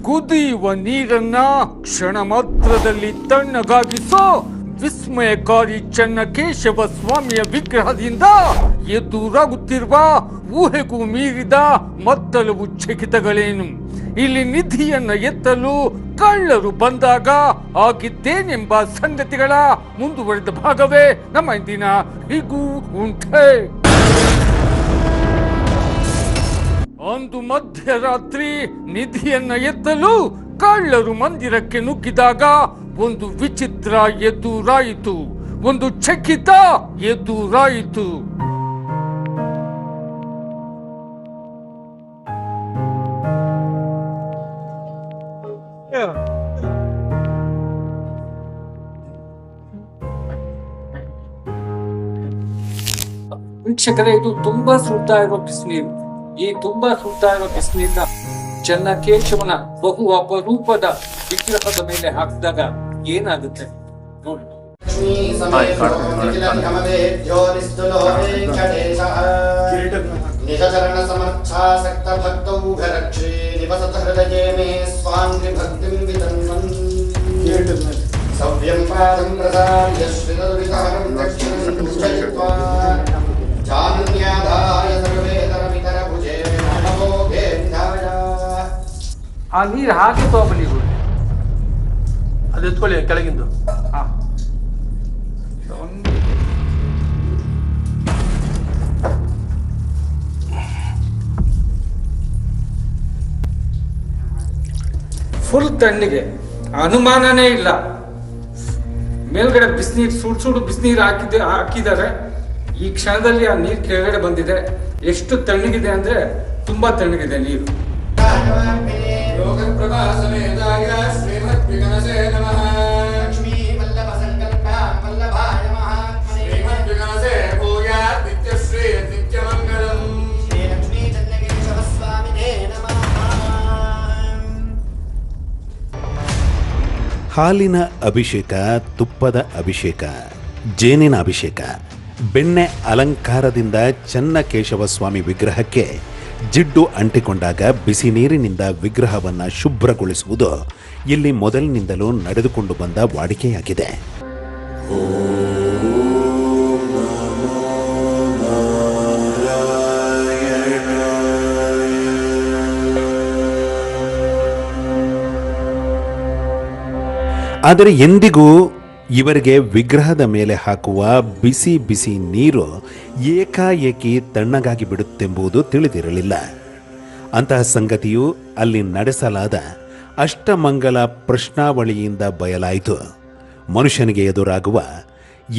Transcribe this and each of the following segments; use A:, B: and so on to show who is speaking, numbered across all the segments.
A: ಕುದಿಯುವ ನೀರನ್ನ ಕ್ಷಣ ಮಾತ್ರದಲ್ಲಿ ತಣ್ಣಗಾಗಿಸೋ ವಿಸ್ಮಯಕಾರಿ ಚೆನ್ನಕೇಶವ ಸ್ವಾಮಿಯ ವಿಗ್ರಹದಿಂದ ಎದುರಾಗುತ್ತಿರುವ ಊಹೆಗೂ ಮೀರಿದ ಮತ್ತಲವು ಚಕಿತಗಳೇನು? ಇಲ್ಲಿ ನಿಧಿಯನ್ನ ಎತ್ತಲು ಕಳ್ಳರು ಬಂದಾಗ ಆಗಿದ್ದೇನೆಂಬ ಸಂಗತಿಗಳ ಮುಂದುವರೆದ ಭಾಗವೇ ನಮ್ಮ ಇಂದಿನ ಹೀಗೂ ಉಂಟೆ. ಅಂದು ಮಧ್ಯರಾತ್ರಿ ನಿಧಿಯನ್ನ ಎತ್ತಲು ಕಳ್ಳರು ಮಂದಿರಕ್ಕೆ ನುಗ್ಗಿದಾಗ ಒಂದು ವಿಚಿತ್ರ ಎದುರಾಯಿತು, ಒಂದು ಚಕಿತ ಎದುರಾಯಿತು.
B: ವೀಕ್ಷಕರೇ, ಇದು ತುಂಬಾ ಸುಡ್ತಾ ಇರೋ ಬಿಸಿನೀರು. ಈ ತುಂಬಾ ಸುಡ್ತಾ ಇರೋ ಬಿಸಿನೀರನ್ನ ಚೆನ್ನಕೇಶವನ ಬಹು ಅಪರೂಪದ ವಿಗ್ರಹದ ಮೇಲೆ ಹಾಕಿದಾಗ ಏನಾಗುತ್ತೆ ನೋಡಿ.
C: ನಿಜಚರಣ ಸಮರ್ಥಾಸಕ್ತ ಭಕ್ತೌಘರಕ್ಷೇ ನಿವಸತ ಹೃದಯೇ ಮೇ ಸ್ವಾಂಗ್ರಿ ಭಕ್ತಿಂ ವಿತನ್ವನ್ ಸವ್ಯಂ ಪಾದಂ ಪ್ರಸಾರ್ಯ ಶ್ರೀದುರಿತಹರಂ ದಕ್ಷಿಣಂ ಪೂಜಯಿತ್ವಾ ಜಾನ್ಯಾದಾಯ ಸರ್ವೇತರಮಿತರ ಭುಜೇ ನಮೋ ಗೋವಿಂದಾಯ.
B: ಆ ನೀರು ಹಾಗೆ ತಗೊಳ್ಳಿ,
D: ಅದು ಎತ್ಕೊಳ್ಳಿ ಕೆಳಗಿಂದು.
B: ಫುಲ್ ತಣ್ಣಗೆ, ಅನುಮಾನನೇ ಇಲ್ಲ. ಮೇಲ್ಗಡೆ ಬಿಸಿನೀರು ಸುಡು ಬಿಸಿನೀರು ಹಾಕಿದ್ದಾರೆ. ಈ ಕ್ಷಣದಲ್ಲಿ ಆ ನೀರು ಕೆಳಗಡೆ ಬಂದಿದೆ. ಎಷ್ಟು ತಣ್ಣಗಿದೆ ಅಂದ್ರೆ ತುಂಬಾ ತಣ್ಣಗಿದೆ ನೀರು.
E: ಹಾಲಿನ ಅಭಿಷೇಕ, ತುಪ್ಪದ ಅಭಿಷೇಕ, ಜೇನಿನ ಅಭಿಷೇಕ, ಬೆಣ್ಣೆ ಅಲಂಕಾರದಿಂದ ಚೆನ್ನಕೇಶವ ಸ್ವಾಮಿ ವಿಗ್ರಹಕ್ಕೆ ಜಿಡ್ಡು ಅಂಟಿಕೊಂಡಾಗ ಬಿಸಿ ನೀರಿನಿಂದ ವಿಗ್ರಹವನ್ನು ಶುಭ್ರಗೊಳಿಸುವುದು ಇಲ್ಲಿ ಮೊದಲಿನಿಂದಲೂ ನಡೆದುಕೊಂಡು ಬಂದ ವಾಡಿಕೆಯಾಗಿದೆ. ಆದರೆ ಎಂದಿಗೂ ಇವರಿಗೆ ವಿಗ್ರಹದ ಮೇಲೆ ಹಾಕುವ ಬಿಸಿ ಬಿಸಿ ನೀರು ಏಕಾಏಕಿ ತಣ್ಣಗಾಗಿ ಬಿಡುತ್ತೆಂಬುದು ತಿಳಿದಿರಲಿಲ್ಲ. ಅಂತಹ ಸಂಗತಿಯು ಅಲ್ಲಿ ನಡೆಸಲಾದ ಅಷ್ಟಮಂಗಲ ಪ್ರಶ್ನಾವಳಿಯಿಂದ ಬಯಲಾಯಿತು. ಮನುಷ್ಯನಿಗೆ ಎದುರಾಗುವ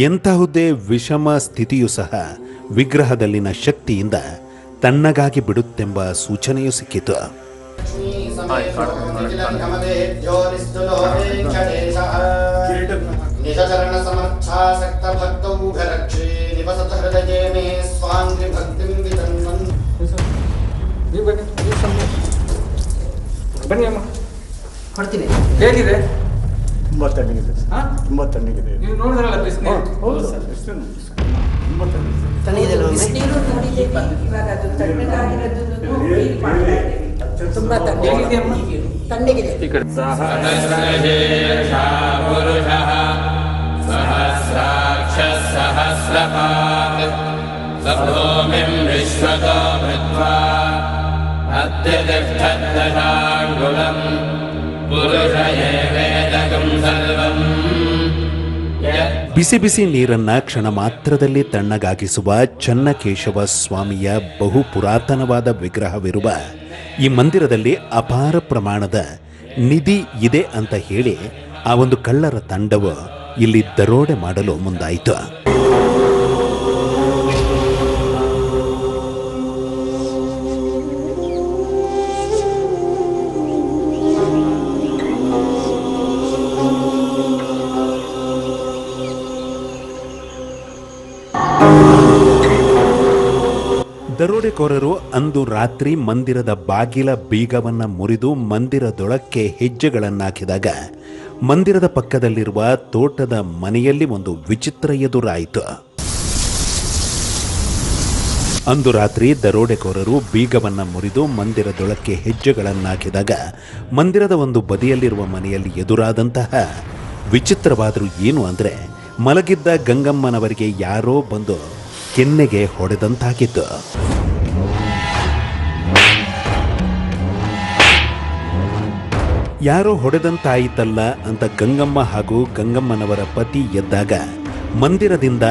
E: ಎಂತಹುದೇ ವಿಷಮ ಸ್ಥಿತಿಯೂ ಸಹ ವಿಗ್ರಹದಲ್ಲಿನ ಶಕ್ತಿಯಿಂದ ತಣ್ಣಗಾಗಿ ಬಿಡುತ್ತೆಂಬ ಸೂಚನೆಯೂ ಸಿಕ್ಕಿತು.
C: ನಿಜಚರಣ ಸಮರ್ಥಾಸಕ್ತ ಭಕ್ತೌಘರಕ್ಷೇ ನಿವಸತ ಹೃದಯೇ ಮೇ ಸ್ವಾಂಗ್ರಿ ಭಕ್ತಿಂ ವಿತನ್ವನ್.
B: ಬನ್ನಿ ಅಮ್ಮ,
F: ಕೊಡ್ತೀನಿ.
B: ಹೇಗಿದೆ?
G: ತುಂಬಾ ತಣ್ಣಗಿದೆ, ತುಂಬಾ ತಣ್ಣಗಿದೆ.
B: ನೀವು ನೋಡಿದ್ರಲ್ಲ ಬಿಸಿನೀರು?
F: ಬಿಸಿನೀರು ನೋಡಿದ್ದೀವಿ, ಇವಾಗ ಅದು ತಣ್ಣಗಾಗಿರೋದನ್ನು ಫೀಲ್ ಮಾಡ್ತಾ ಇದ್ದೀವಿ. ತುಂಬಾ ತಣ್ಣಗಿದೆ ಅಮ್ಮ, ತಣ್ಣಗಿದೆ.
E: ಬಿಸಿ ಬಿಸಿ ನೀರನ್ನ ಕ್ಷಣ ಮಾತ್ರದಲ್ಲಿ ತಣ್ಣಗಾಗಿಸುವ ಚೆನ್ನಕೇಶವ ಸ್ವಾಮಿಯ ಬಹು ಪುರಾತನವಾದ ವಿಗ್ರಹವಿರುವ ಈ ಮಂದಿರದಲ್ಲಿ ಅಪಾರ ಪ್ರಮಾಣದ ನಿಧಿ ಇದೆ ಅಂತ ಹೇಳಿ ಆ ಒಂದು ಕಳ್ಳರ ತಂಡವು ಇಲ್ಲಿ ದರೋಡೆ ಮಾಡಲು ಮುಂದಾಯಿತು. ದರೋಡೆಕೋರರು ಅಂದು ರಾತ್ರಿ ಮಂದಿರದ ಬಾಗಿಲ ಬೀಗವನ್ನು ಮುರಿದು ಮಂದಿರದೊಳಕ್ಕೆ ಹೆಜ್ಜೆಗಳನ್ನಾಕಿದಾಗ ಮಂದಿರದ ಪಕ್ಕದಲ್ಲಿರುವ ತೋಟದ ಮನೆಯಲ್ಲಿ ಒಂದು ವಿಚಿತ್ರ ಎದುರಾಯಿತು. ಅಂದು ರಾತ್ರಿ ದರೋಡೆಕೋರರು ಬೀಗವನ್ನ ಮುರಿದು ಮಂದಿರದೊಳಕ್ಕೆ ಹೆಜ್ಜೆಗಳನ್ನಾಕಿದಾಗ ಮಂದಿರದ ಒಂದು ಬದಿಯಲ್ಲಿರುವ ಮನೆಯಲ್ಲಿ ಎದುರಾದಂತಹ ವಿಚಿತ್ರವಾದರೂ ಏನು ಅಂದರೆ ಮಲಗಿದ್ದ ಗಂಗಮ್ಮನವರಿಗೆ ಯಾರೋ ಬಂದು ಕೆನ್ನೆಗೆ ಹೊಡೆದಂತಾಗಿತ್ತು. ಯಾರೋ ಹೊಡೆದಂತಾಯಿತಲ್ಲ ಅಂತ ಗಂಗಮ್ಮ ಹಾಗೂ ಗಂಗಮ್ಮನವರ ಪತಿ ಎದ್ದಾಗ ಮಂದಿರದಿಂದ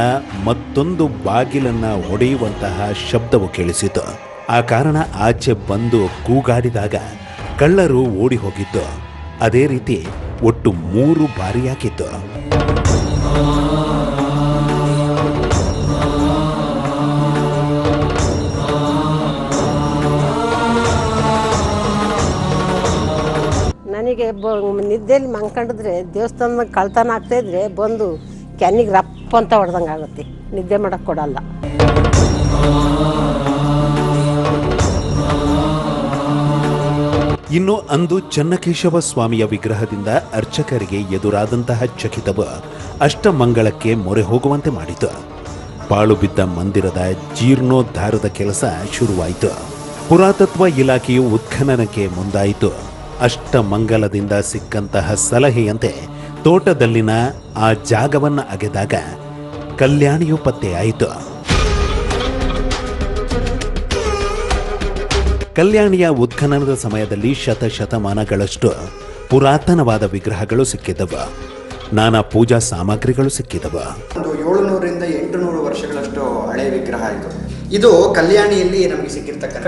E: ಮತ್ತೊಂದು ಬಾಗಿಲನ್ನ ಹೊಡೆಯುವಂತಹ ಶಬ್ದವು ಕೇಳಿಸಿತು. ಆ ಕಾರಣ ಆಚೆ ಬಂದು ಕೂಗಾಡಿದಾಗ ಕಳ್ಳರು ಓಡಿ ಹೋಗಿದ್ದು. ಅದೇ ರೀತಿ ಒಟ್ಟು 3 ಬಾರಿಯಾಗಿತ್ತು.
H: ನನಗೆ ನಿದ್ದೆಯಲ್ಲಿ ಮಂಕೊಂಡಿದ್ರೆ ದೇವಸ್ಥಾನದಾಗ ಕಳ್ತನ ಆಗ್ತಾಯಿದ್ರೆ ಬಂದು ಕೆನ್ನಿಗೆ ರಪ್ಪ ಅಂತ ಹೊಡೆದಂಗೆ ಆಗುತ್ತೆ. ನಿದ್ದೆ ಮಾಡೋಕ್ಕೆ ಕೊಡಲ್ಲ.
E: ಇನ್ನು ಅಂದು ಚನ್ನಕೇಶವ ಸ್ವಾಮಿಯ ವಿಗ್ರಹದಿಂದ ಅರ್ಚಕರಿಗೆ ಎದುರಾದಂತಹ ಚಕಿತವು ಅಷ್ಟಮಂಗಳಕ್ಕೆ ಮೊರೆ ಹೋಗುವಂತೆ ಮಾಡಿತು. ಪಾಳು ಬಿದ್ದ ಮಂದಿರದ ಜೀರ್ಣೋದ್ಧಾರದ ಕೆಲಸ ಶುರುವಾಯಿತು. ಪುರಾತತ್ವ ಇಲಾಖೆಯು ಉತ್ಖನನಕ್ಕೆ ಮುಂದಾಯಿತು. ಅಷ್ಟಮಂಗಲದಿಂದ ಸಿಕ್ಕಂತಹ ಸಲಹೆಯಂತೆ ತೋಟದಲ್ಲಿನ ಆ ಜಾಗವನ್ನ ಅಗೆದಾಗ ಕಲ್ಯಾಣಿಯು ಪತ್ತೆಯಾಯಿತು. ಕಲ್ಯಾಣಿಯ ಉತ್ಖನನದ ಸಮಯದಲ್ಲಿ ಶತಮಾನಗಳಷ್ಟು ಪುರಾತನವಾದ ವಿಗ್ರಹಗಳು ಸಿಕ್ಕಿದವು. ನಾನಾ ಪೂಜಾ ಸಾಮಗ್ರಿಗಳು ಸಿಕ್ಕಿದವು.
I: ಒಂದು 700ರಿಂದ 800 ವರ್ಷಗಳಷ್ಟು ಹಳೆಯ ವಿಗ್ರಹ ಇದು. ಇದು ಕಲ್ಯಾಣಿಯಲ್ಲಿ ನಮಗೆ ಸಿಕ್ಕಿರ್ತಕ್ಕಂಥ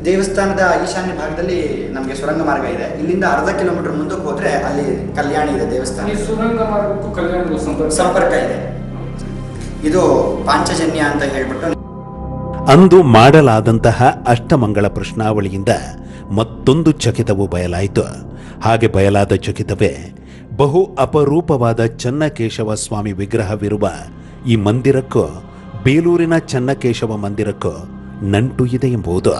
I: ದೇವಸ್ಥಾನದ ಈಶಾನ್ಯ ಭಾಗದಲ್ಲಿ ನಮಗೆ ಸುರಂಗ ಮಾರ್ಗ ಇದೆ. ಇಲ್ಲಿಂದ ಅರ್ಧ ಕಿಲೋಮೀಟರ್ ಮುಂದಕ್ಕೆ ಹೋದ್ರೆ ಅಲ್ಲಿ ಕಲ್ಯಾಣಿ ಇದೆ ದೇವಸ್ಥಾನ.
B: ಸುರಂಗ ಮಾರ್ಗಕ್ಕೂ ಕಲ್ಯಾಣಿ
I: ಸಂಪರ್ಕ ಇದೆ. ಇದು ಪಾಂಚಜನ್ಯ ಅಂತ ಹೇಳ್ಬಿಟ್ಟು
E: ಅಂದು ಮಾಡಲಾದಂತಹ ಅಷ್ಟಮಂಗಳ ಪ್ರಶ್ನಾವಳಿಯಿಂದ ಮತ್ತೊಂದು ಚಕಿತವು ಬಯಲಾಯಿತು. ಹಾಗೆ ಬಯಲಾದ ಚಕಿತವೇ ಬಹು ಅಪರೂಪವಾದ ಚನ್ನಕೇಶವ ಸ್ವಾಮಿ ವಿಗ್ರಹವಿರುವ ಈ ಮಂದಿರಕ್ಕೂ ಬೇಲೂರಿನ ಚನ್ನಕೇಶವ ಮಂದಿರಕ್ಕೂ ನಂಟು ಇದೆ ಎಂಬುದು.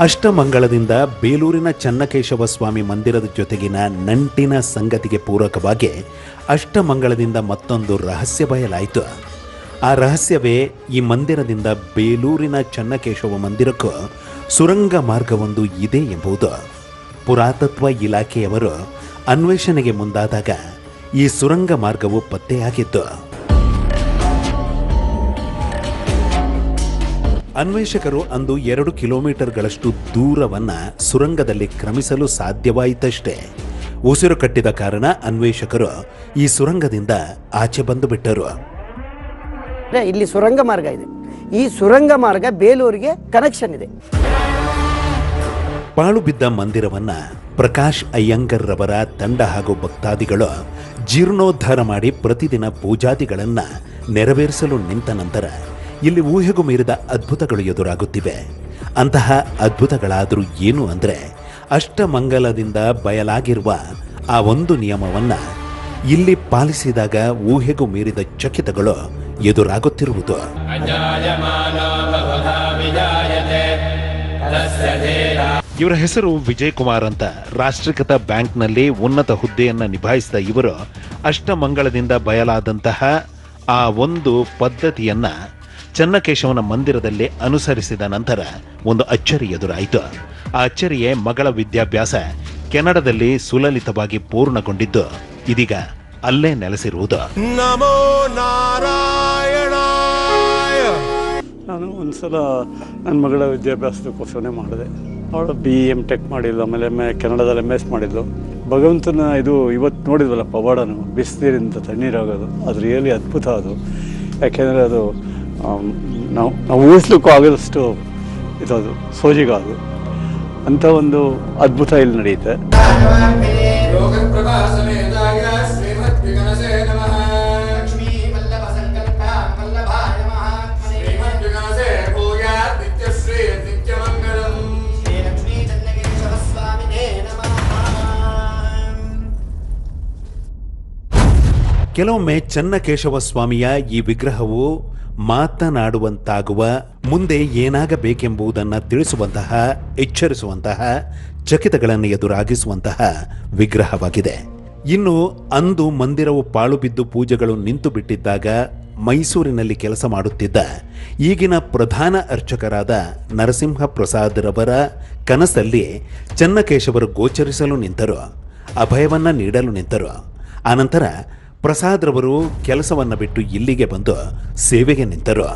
E: ಅಷ್ಟಮಂಗಳದಿಂದ ಬೇಲೂರಿನ ಚನ್ನಕೇಶವ ಸ್ವಾಮಿ ಮಂದಿರದ ಜೊತೆಗಿನ ನಂಟಿನ ಸಂಗತಿಗೆ ಪೂರಕವಾಗಿ ಅಷ್ಟಮಂಗಳದಿಂದ ಮತ್ತೊಂದು ರಹಸ್ಯ ಬಯಲಾಯಿತು. ಆ ರಹಸ್ಯವೇ ಈ ಮಂದಿರದಿಂದ ಬೇಲೂರಿನ ಚನ್ನಕೇಶವ ಮಂದಿರಕ್ಕೂ ಸುರಂಗ ಮಾರ್ಗವೊಂದು ಇದೆ ಎಂಬುದು. ಪುರಾತತ್ವ ಇಲಾಖೆಯವರು ಅನ್ವೇಷಣೆಗೆ ಮುಂದಾದಾಗ ಈ ಸುರಂಗ ಮಾರ್ಗವು ಪತ್ತೆಯಾಗಿತ್ತು. ಅನ್ವೇಷಕರು ಅಂದು 2 ಕಿಲೋಮೀಟರ್ಗಳಷ್ಟು ದೂರವನ್ನ ಸುರಂಗದಲ್ಲಿ ಕ್ರಮಿಸಲು ಸಾಧ್ಯವಾಯಿತಷ್ಟೇ. ಉಸಿರು ಕಟ್ಟಿದ ಕಾರಣ ಅನ್ವೇಷಕರು ಈ ಸುರಂಗದಿಂದ ಆಚೆ ಬಂದು ಬಿಟ್ಟರು.
J: ಇಲ್ಲಿ ಸುರಂಗ ಮಾರ್ಗ ಇದೆ. ಈ ಸುರಂಗ ಮಾರ್ಗ ಬೇಲೂರಿಗೆ ಕನೆಕ್ಷನ್ ಇದೆ.
E: ಪಾಳು ಬಿದ್ದ ಮಂದಿರವನ್ನ ಪ್ರಕಾಶ್ ಅಯ್ಯಂಗರ್ ರವರ ತಂಡ ಹಾಗೂ ಭಕ್ತಾದಿಗಳು ಜೀರ್ಣೋದ್ಧಾರ ಮಾಡಿ ಪ್ರತಿದಿನ ಪೂಜಾದಿಗಳನ್ನ ನೆರವೇರಿಸಲು ನಿಂತ ನಂತರ ಇಲ್ಲಿ ಊಹೆಗೂ ಮೀರಿದ ಅದ್ಭುತಗಳು ಎದುರಾಗುತ್ತಿವೆ. ಅಂತಹ ಅದ್ಭುತಗಳಾದರೂ ಏನು ಅಂದರೆ ಅಷ್ಟಮಂಗಲದಿಂದ ಬಯಲಾಗಿರುವ ಆ ಒಂದು ನಿಯಮವನ್ನ ಇಲ್ಲಿ ಪಾಲಿಸಿದಾಗ ಊಹೆಗೂ ಮೀರಿದ ಚಕಿತಗಳು ಎದುರಾಗುತ್ತಿರುವುದು. ಇವರ ಹೆಸರು ವಿಜಯ್ ಕುಮಾರ್ ಅಂತ. ರಾಷ್ಟ್ರೀಕೃತ ಬ್ಯಾಂಕ್ನಲ್ಲಿ ಉನ್ನತ ಹುದ್ದೆಯನ್ನ ನಿಭಾಯಿಸಿದ ಇವರು ಅಷ್ಟಮಂಗಳದಿಂದ ಬಯಲಾದಂತಹ ಆ ಒಂದು ಪದ್ಧತಿಯನ್ನ ಚನ್ನಕೇಶವನ ಮಂದಿರದಲ್ಲಿ ಅನುಸರಿಸಿದ ನಂತರ ಒಂದು ಅಚ್ಚರಿ ಎದುರಾಯಿತು. ಆ ಅಚ್ಚರಿಯೇ ಮಗಳ ವಿದ್ಯಾಭ್ಯಾಸ ಕೆನಡಾದಲ್ಲಿ ಸುಲಲಿತವಾಗಿ ಪೂರ್ಣಗೊಂಡಿದ್ದು ಇದೀಗ ಅಲ್ಲೇ ನೆಲೆಸಿರುವುದು.
G: ನಮೋ ನಾರಾಯಣ. ನಾನು ಒಂದ್ಸಲ ನನ್ನ ಮಗಳ ವಿದ್ಯಾಭ್ಯಾಸದಕ್ಕೋಸ್ಕರನೇ ಮಾಡಿದೆ. ಅವಳು BM ಟೆಕ್ ಮಾಡಿದ್ಲು, ಆಮೇಲೆ ಕೆನಡಾದಲ್ಲಿ MS ಮಾಡಿದ್ಲು. ಭಗವಂತನ ಇದು ಇವತ್ತು ನೋಡಿದ್ವಲ್ಲ ಪವಾಡನು, ಬಿಸಿನೀರಿಂದ ತಣ್ಣೀರಾಗೋದು, ಅದು ರಿಯಲಿ ಅದ್ಭುತ. ಅದು ಯಾಕೆಂದರೆ ಅದು ನಾವು ಊಹಿಸ್ಲಿಕ್ಕೂ ಆಗೋದಷ್ಟು ಇದದು ಸೋಜಿಗ. ಅದು ಅಂಥ ಒಂದು ಅದ್ಭುತ ಇಲ್ಲಿ ನಡೆಯುತ್ತೆ.
E: ಕೆಲವೊಮ್ಮೆ ಚನ್ನಕೇಶವ ಸ್ವಾಮಿಯ ಈ ವಿಗ್ರಹವು ಮಾತನಾಡುವಂತಾಗುವ, ಮುಂದೆ ಏನಾಗಬೇಕೆಂಬುದನ್ನು ತಿಳಿಸುವಂತಹ, ಎಚ್ಚರಿಸುವಂತಹ, ಚಕಿತಗಳನ್ನು ಎದುರಾಗಿಸುವಂತಹ ವಿಗ್ರಹವಾಗಿದೆ. ಇನ್ನು ಅಂದು ಮಂದಿರವು ಪಾಳು ಬಿದ್ದು ಪೂಜೆಗಳು ನಿಂತು ಬಿಟ್ಟಿದ್ದಾಗ ಮೈಸೂರಿನಲ್ಲಿ ಕೆಲಸ ಮಾಡುತ್ತಿದ್ದ ಈಗಿನ ಪ್ರಧಾನ ಅರ್ಚಕರಾದ ನರಸಿಂಹ ಪ್ರಸಾದ್ರವರ ಕನಸಲ್ಲಿ ಚನ್ನಕೇಶವರು ಗೋಚರಿಸಲು ನಿಂತರು, ಅಭಯವನ್ನ ನೀಡಲು ನಿಂತರು. ಆನಂತರ ಪ್ರಸಾದ್ರವರು ಕೆಲಸವನ್ನು ಬಿಟ್ಟು ಇಲ್ಲಿಗೆ ಬಂದು ಸೇವೆಗೆ ನಿಂತರು.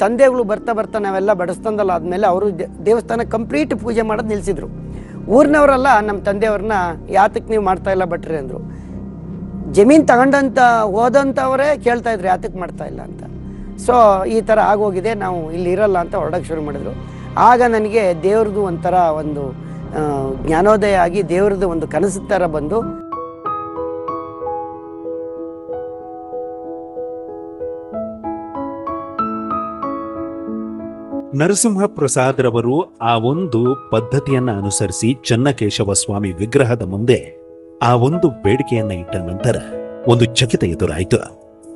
J: ತಂದೆಗಳು ಬರ್ತಾ ಬರ್ತಾ ನಾವೆಲ್ಲ ಬಡಿಸ್ತಂದಲ್ಲ ಆದಮೇಲೆ ಅವರು ದೇವಸ್ಥಾನ ಕಂಪ್ಲೀಟ್ ಪೂಜೆ ಮಾಡೋದು ನಿಲ್ಲಿಸಿದ್ರು. ಊರಿನವರೆಲ್ಲ ನಮ್ಮ ತಂದೆಯವ್ರನ್ನ ಯಾತಕ್ಕೆ ನೀವು ಮಾಡ್ತಾ ಇಲ್ಲ ಭಟ್ರಿ ಅಂದರು. ಜಮೀನು ತಗೊಂಡಂತ ಹೋದಂಥವರೇ ಕೇಳ್ತಾ ಇದ್ರು ಯಾತಕ್ಕೆ ಮಾಡ್ತಾ ಇಲ್ಲ ಅಂತ. ಸೊ ಈ ಥರ ಆಗೋಗಿದೆ, ನಾವು ಇಲ್ಲಿ ಇರಲ್ಲ ಅಂತ ಹೊರಡೋಕ್ಕೆ ಶುರು ಮಾಡಿದ್ರು. ಆಗ ನನಗೆ ದೇವ್ರದ್ದು ಒಂಥರ ಒಂದು ಜ್ಞಾನೋದಯ ಆಗಿ ದೇವ್ರದ್ದು ಒಂದು ಕನಸು ಥರ ಬಂದು
E: ನರಸಿಂಹ ಪ್ರಸಾದ್ರವರು ಆ ಒಂದು ಪದ್ಧತಿಯನ್ನ ಅನುಸರಿಸಿ ಚನ್ನಕೇಶವ ಸ್ವಾಮಿ ವಿಗ್ರಹದ ಮುಂದೆ ಆ ಒಂದು ಬೇಡಿಕೆಯನ್ನ ಇಟ್ಟ ನಂತರ ಒಂದು ಚಕಿತ ಎದುರಾಯಿತು.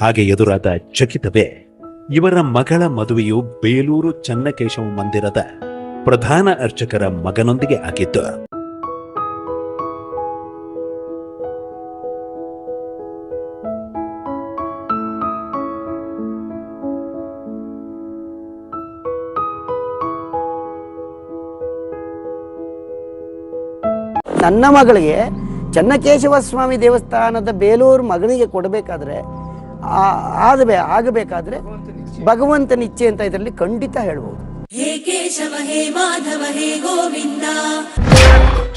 E: ಹಾಗೆ ಎದುರಾದ ಚಕಿತವೇ ಇವರ ಮಗಳ ಮದುವೆಯು ಬೇಲೂರು ಚನ್ನಕೇಶವ ಮಂದಿರದ ಪ್ರಧಾನ ಅರ್ಚಕರ ಮಗನೊಂದಿಗೆ ಆಗಿತ್ತು.
J: ನನ್ನ ಮಗಳಿಗೆ ಚನ್ನಕೇಶವ ಸ್ವಾಮಿ ದೇವಸ್ಥಾನದ ಬೇಲೂರು ಮಗನಿಗೆ ಕೊಡಬೇಕಾದ್ರೆ ಆಗಬೇಕಾದ್ರೆ ಭಗವಂತನ ಇಚ್ಛೆ ಅಂತ ಇದರಲ್ಲಿ ಖಂಡಿತ ಹೇಳ್ಬೋದು.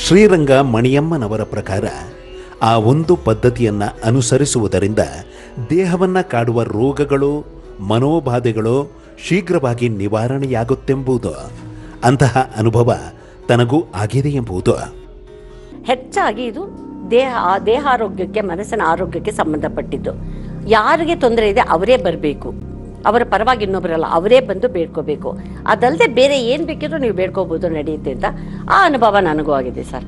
E: ಶ್ರೀರಂಗ ಮಣಿಯಮ್ಮನವರ ಪ್ರಕಾರ ಆ ಒಂದು ಪದ್ಧತಿಯನ್ನ ಅನುಸರಿಸುವುದರಿಂದ ದೇಹವನ್ನ ಕಾಡುವ ರೋಗಗಳು, ಮನೋಬಾಧೆಗಳು ಶೀಘ್ರವಾಗಿ ನಿವಾರಣೆಯಾಗುತ್ತೆಂಬುದು, ಅಂತಹ ಅನುಭವ ತನಗೂ ಆಗಿದೆ ಎಂಬುದು.
K: ಹೆಚ್ಚಾಗಿ ಇದು ದೇಹಾರೋಗ್ಯಕ್ಕೆ, ಮನಸ್ಸಿನ ಆರೋಗ್ಯಕ್ಕೆ ಸಂಬಂಧಪಟ್ಟಿದ್ದು. ಯಾರಿಗೆ ತೊಂದರೆ ಇದೆ ಅವರೇ ಬರಬೇಕು, ಅವರ ಪರವಾಗಿ ಇನ್ನೊಬ್ಬರಲ್ಲ, ಅವರೇ ಬಂದು ಬೇಡ್ಕೋಬೇಕು. ಅದಲ್ಲದೆ ಬೇರೆ ಏನು ಬೇಕಿದ್ರೂ ನೀವು ಬೇಡ್ಕೋಬೋದು, ನಡೆಯುತ್ತೆ ಅಂತ ಆ ಅನುಭವ ನನಗೂ ಆಗಿದೆ ಸರ್.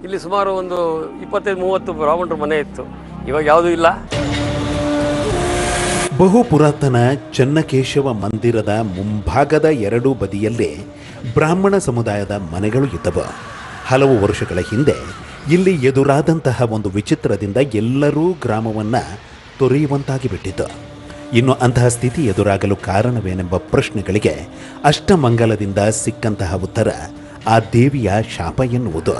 L: ಇಲ್ಲಿ ಸುಮಾರು ಒಂದು 25-30 ಬ್ರಾಹ್ಮಣರ ಮನೆ ಇತ್ತು, ಇವಾಗ ಯಾವುದೂ ಇಲ್ಲ.
E: ಬಹು ಪುರಾತನ ಚನ್ನಕೇಶವ ಮಂದಿರದ ಮುಂಭಾಗದ ಎರಡೂ ಬದಿಯಲ್ಲೇ ಬ್ರಾಹ್ಮಣ ಸಮುದಾಯದ ಮನೆಗಳು ಇದ್ದವು. ಹಲವು ವರ್ಷಗಳ ಹಿಂದೆ ಇಲ್ಲಿ ಎದುರಾದಂತಹ ಒಂದು ವಿಚಿತ್ರದಿಂದ ಎಲ್ಲರೂ ಗ್ರಾಮವನ್ನು ತೊರೆಯುವಂತಾಗಿ ಬಿಟ್ಟಿತು. ಇನ್ನು ಅಂತಹ ಸ್ಥಿತಿ ಎದುರಾಗಲು ಕಾರಣವೇನೆಂಬ ಪ್ರಶ್ನೆಗಳಿಗೆ ಅಷ್ಟಮಂಗಲದಿಂದ ಸಿಕ್ಕಂತಹ ಉತ್ತರ ಆ ದೇವಿಯ ಶಾಪ ಎನ್ನುವುದು.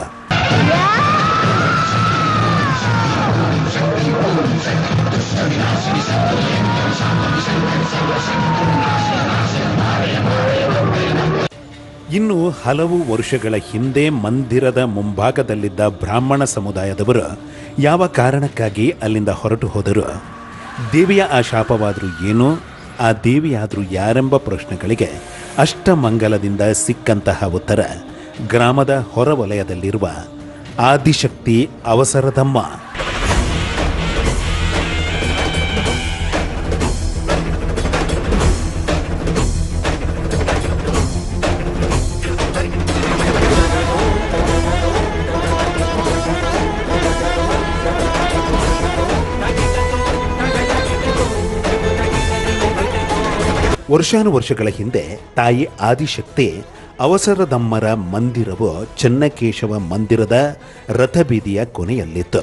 E: ಇನ್ನು ಹಲವು ವರ್ಷಗಳ ಹಿಂದೆ ಮಂದಿರದ ಮುಂಭಾಗದಲ್ಲಿದ್ದ ಬ್ರಾಹ್ಮಣ ಸಮುದಾಯದವರು ಯಾವ ಕಾರಣಕ್ಕಾಗಿ ಅಲ್ಲಿಂದ ಹೊರಟು ಹೋದರು, ದೇವಿಯ ಆ ಶಾಪವಾದರೂ ಏನು, ಆ ದೇವಿಯಾದರೂ ಯಾರೆಂಬ ಪ್ರಶ್ನೆಗಳಿಗೆ ಅಷ್ಟಮಂಗಲದಿಂದ ಸಿಕ್ಕಂತಹ ಉತ್ತರ ಗ್ರಾಮದ ಹೊರವಲಯದಲ್ಲಿರುವ ಆದಿಶಕ್ತಿ ಅವಸರದಮ್ಮ. ವರ್ಷಾನುವರ್ಷಗಳ ಹಿಂದೆ ತಾಯಿ ಆದಿಶಕ್ತಿ ಅವಸರದಮ್ಮರ ಮಂದಿರವು ಚನ್ನಕೇಶವ ಮಂದಿರದ ರಥಬೀದಿಯ ಕೊನೆಯಲ್ಲಿತ್ತು.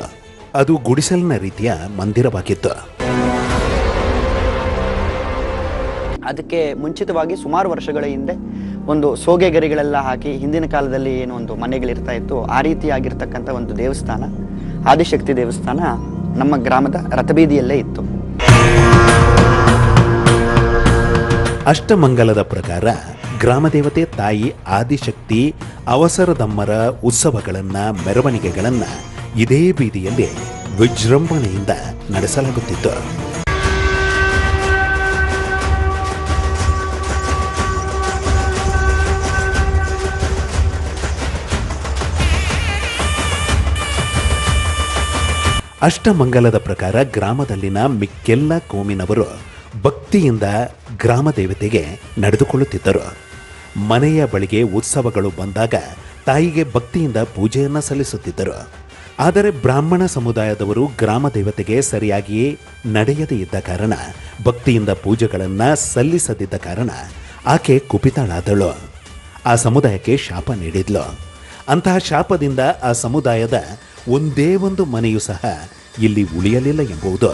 E: ಅದು ಗುಡಿಸಲಿನ ರೀತಿಯ ಮಂದಿರವಾಗಿತ್ತು.
I: ಅದಕ್ಕೆ ಮುಂಚಿತವಾಗಿ ಸುಮಾರು ವರ್ಷಗಳ ಹಿಂದೆ ಒಂದು ಸೋಗೆ ಗರಿಗಳೆಲ್ಲ ಹಾಕಿ ಹಿಂದಿನ ಕಾಲದಲ್ಲಿ ಏನು ಒಂದು ಮನೆಗಳಿರ್ತಾ ಇತ್ತು, ಆ ರೀತಿಯಾಗಿರ್ತಕ್ಕಂಥ ಒಂದು ದೇವಸ್ಥಾನ, ಆದಿಶಕ್ತಿ ದೇವಸ್ಥಾನ ನಮ್ಮ ಗ್ರಾಮದ ರಥಬೀದಿಯಲ್ಲೇ ಇತ್ತು.
E: ಅಷ್ಟಮಂಗಲದ ಪ್ರಕಾರ ಗ್ರಾಮದೇವತೆ ತಾಯಿ ಆದಿಶಕ್ತಿ ಅವಸರದಮ್ಮರ ಉತ್ಸವಗಳನ್ನ, ಮೆರವಣಿಗೆಗಳನ್ನ ಇದೇ ಬೀದಿಯಲ್ಲಿ ವಿಜೃಂಭಣೆಯಿಂದ ನಡೆಸಲಾಗುತ್ತಿತ್ತು. ಅಷ್ಟಮಂಗಲದ ಪ್ರಕಾರ ಗ್ರಾಮದಲ್ಲಿನ ಮಿಕ್ಕೆಲ್ಲ ಕೋಮಿನವರು ಭಕ್ತಿಯಿಂದ ಗ್ರಾಮ ದೇವತೆಗೆ ನಡೆದುಕೊಳ್ಳುತ್ತಿದ್ದರು. ಮನೆಯ ಬಳಿಗೆ ಉತ್ಸವಗಳು ಬಂದಾಗ ತಾಯಿಗೆ ಭಕ್ತಿಯಿಂದ ಪೂಜೆಯನ್ನು ಸಲ್ಲಿಸುತ್ತಿದ್ದರು. ಆದರೆ ಬ್ರಾಹ್ಮಣ ಸಮುದಾಯದವರು ಗ್ರಾಮ ದೇವತೆಗೆ ಸರಿಯಾಗಿ ನಡೆಯದೇ ಇದ್ದ ಕಾರಣ, ಭಕ್ತಿಯಿಂದ ಪೂಜೆಗಳನ್ನು ಸಲ್ಲಿಸದಿದ್ದ ಕಾರಣ ಆಕೆ ಕುಪಿತಳಾದಳು. ಆ ಸಮುದಾಯಕ್ಕೆ ಶಾಪ ನೀಡಿದ್ಲು. ಅಂತಹ ಶಾಪದಿಂದ ಆ ಸಮುದಾಯದ ಒಂದೇ ಒಂದು ಮನೆಯೂ ಸಹ ಇಲ್ಲಿ ಉಳಿಯಲಿಲ್ಲ ಎಂಬುದು.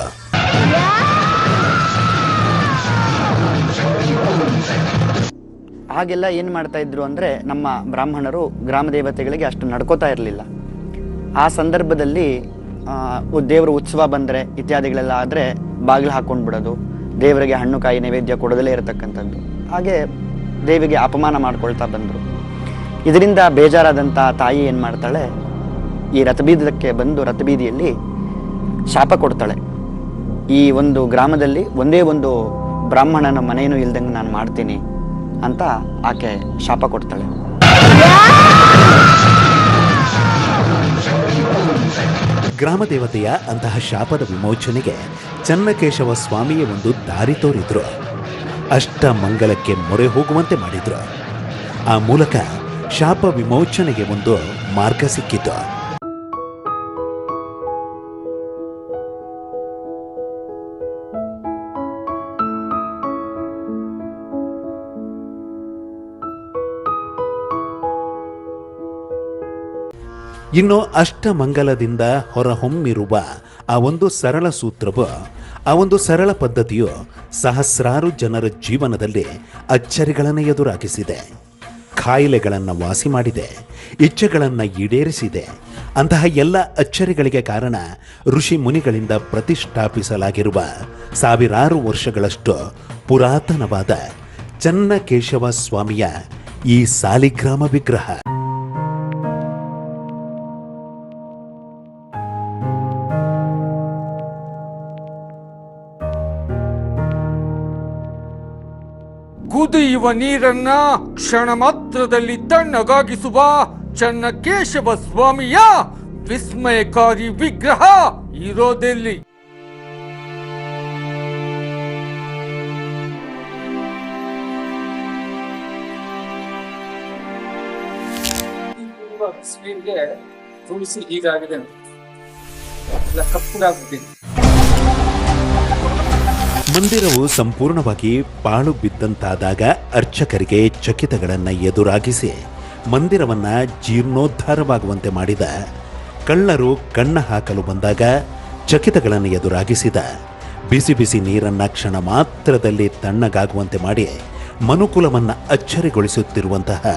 I: ಹಾಗೆಲ್ಲ ಏನು ಮಾಡ್ತಾ ಇದ್ರು ಅಂದರೆ, ನಮ್ಮ ಬ್ರಾಹ್ಮಣರು ಗ್ರಾಮ ದೇವತೆಗಳಿಗೆ ಅಷ್ಟು ನಡ್ಕೋತಾ ಇರಲಿಲ್ಲ. ಆ ಸಂದರ್ಭದಲ್ಲಿ ದೇವರ ಉತ್ಸವ ಬಂದರೆ ಇತ್ಯಾದಿಗಳೆಲ್ಲ ಆದರೆ ಬಾಗಿಲು ಹಾಕ್ಕೊಂಡು ಬಿಡೋದು, ದೇವರಿಗೆ ಹಣ್ಣು ಕಾಯಿ ನೈವೇದ್ಯ ಕೊಡೋದಲ್ಲೇ ಇರತಕ್ಕಂಥದ್ದು. ಹಾಗೆ ದೇವಿಗೆ ಅಪಮಾನ ಮಾಡ್ಕೊಳ್ತಾ ಬಂದರು. ಇದರಿಂದ ಬೇಜಾರಾದಂಥ ತಾಯಿ ಏನು ಮಾಡ್ತಾಳೆ, ಈ ರಥಬೀದಕ್ಕೆ ಬಂದು ರಥಬೀದಿಯಲ್ಲಿ ಶಾಪ ಕೊಡ್ತಾಳೆ. ಈ ಒಂದು ಗ್ರಾಮದಲ್ಲಿ ಒಂದೇ ಒಂದು ಬ್ರಾಹ್ಮಣನ ಮನೆಯೂ ಇಲ್ದಂಗೆ ನಾನು ಮಾಡ್ತೀನಿ ಅಂತ ಆಕೆ ಶಾಪ ಕೊಡ್ತಾಳೆ.
E: ಗ್ರಾಮ ದೇವತೆಯ ಅಂತಹ ಶಾಪದ ವಿಮೋಚನೆಗೆ ಚನ್ನಕೇಶವ ಸ್ವಾಮಿಯ ಒಂದು ದಾರಿ ತೋರಿದ್ರು. ಅಷ್ಟ ಮಂಗಲಕ್ಕೆ ಮೊರೆ ಹೋಗುವಂತೆ ಮಾಡಿದ್ರು. ಆ ಮೂಲಕ ಶಾಪ ವಿಮೋಚನೆಗೆ ಒಂದು ಮಾರ್ಗ ಸಿಕ್ಕಿತು. ಇನ್ನು ಅಷ್ಟಮಂಗಲದಿಂದ ಹೊರಹೊಮ್ಮಿರುವ ಆ ಒಂದು ಸರಳ ಸೂತ್ರವು, ಆ ಒಂದು ಸರಳ ಪದ್ಧತಿಯು ಸಹಸ್ರಾರು ಜನರ ಜೀವನದಲ್ಲಿ ಅಚ್ಚರಿಗಳನ್ನು ಎದುರಾಗಿಸಿದೆ. ಕಾಯಿಲೆಗಳನ್ನು ವಾಸಿ ಮಾಡಿದೆ, ಇಚ್ಛೆಗಳನ್ನು ಈಡೇರಿಸಿದೆ. ಅಂತಹ ಎಲ್ಲ ಅಚ್ಚರಿಗಳಿಗೆ ಕಾರಣ ಋಷಿ ಮುನಿಗಳಿಂದ ಪ್ರತಿಷ್ಠಾಪಿಸಲಾಗಿರುವ ಸಾವಿರಾರು ವರ್ಷಗಳಷ್ಟು ಪುರಾತನವಾದ ಚನ್ನಕೇಶವ ಸ್ವಾಮಿಯ ಈ ಸಾಲಿಗ್ರಾಮ ವಿಗ್ರಹ.
A: ಕುದಿಯುವ ನೀರನ್ನ ಕ್ಷಣ ಮಾತ್ರದಲ್ಲಿ ತಣ್ಣಗಾಗಿಸುವ ಚನ್ನಕೇಶವ ಸ್ವಾಮಿಯ ವಿಸ್ಮಯಕಾರಿ ವಿಗ್ರಹ ಇರೋದೆಲ್ಲಿ?
B: ಬಿಸಿನೀರಿಗೆ ತುಳಸಿ ಹೀಗಾಗಿದೆ, ಇಲ್ಲ ಕಪ್ಪುಗಾಗ್ಬಿಟ್ಟಿದೆ.
E: ಮಂದಿರವು ಸಂಪೂರ್ಣವಾಗಿ ಪಾಳು ಬಿದ್ದಂತಾದಾಗ ಅರ್ಚಕರಿಗೆ ಚಕಿತಗಳನ್ನು ಎದುರಾಗಿಸಿ ಮಂದಿರವನ್ನು ಜೀರ್ಣೋದ್ಧಾರವಾಗುವಂತೆ ಮಾಡಿದ. ಕಳ್ಳರು ಕಣ್ಣ ಹಾಕಲು ಬಂದಾಗ ಚಕಿತಗಳನ್ನು ಎದುರಾಗಿಸಿದ. ಬಿಸಿ ಬಿಸಿ ನೀರನ್ನು ಕ್ಷಣ ಮಾತ್ರದಲ್ಲಿ ತಣ್ಣಗಾಗುವಂತೆ ಮಾಡಿ ಮನುಕುಲವನ್ನು ಅಚ್ಚರಿಗೊಳಿಸುತ್ತಿರುವಂತಹ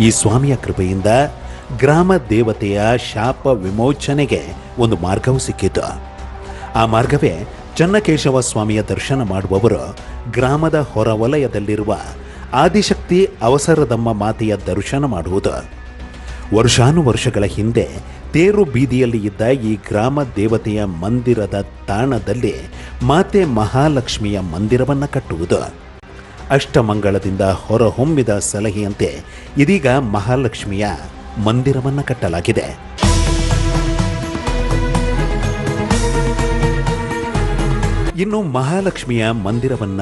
E: ಈ ಸ್ವಾಮಿಯ ಕೃಪೆಯಿಂದ ಗ್ರಾಮ ದೇವತೆಯ ಶಾಪ ವಿಮೋಚನೆಗೆ ಒಂದು ಮಾರ್ಗವು ಸಿಕ್ಕಿತು. ಆ ಮಾರ್ಗವೇ ಚನ್ನಕೇಶವ ಸ್ವಾಮಿಯ ದರ್ಶನ ಮಾಡುವವರು ಗ್ರಾಮದ ಹೊರವಲಯದಲ್ಲಿರುವ ಆದಿಶಕ್ತಿ ಅವಸರದಮ್ಮ ಮಾತೆಯ ದರ್ಶನ ಮಾಡುವುದು. ವರ್ಷಾನುವರ್ಷಗಳ ಹಿಂದೆ ತೇರು ಬೀದಿಯಲ್ಲಿ ಇದ್ದ ಈ ಗ್ರಾಮ ದೇವತೆಯ ಮಂದಿರದ ತಾಣದಲ್ಲಿ ಮಾತೆ ಮಹಾಲಕ್ಷ್ಮಿಯ ಮಂದಿರವನ್ನು ಕಟ್ಟುವುದು. ಅಷ್ಟಮಂಗಳದಿಂದ ಹೊರಹೊಮ್ಮಿದ ಸಲಹೆಯಂತೆ ಇದೀಗ ಮಹಾಲಕ್ಷ್ಮಿಯ ಮಂದಿರವನ್ನು ಕಟ್ಟಲಾಗಿದೆ. ಇನ್ನು ಮಹಾಲಕ್ಷ್ಮಿಯ ಮಂದಿರವನ್ನ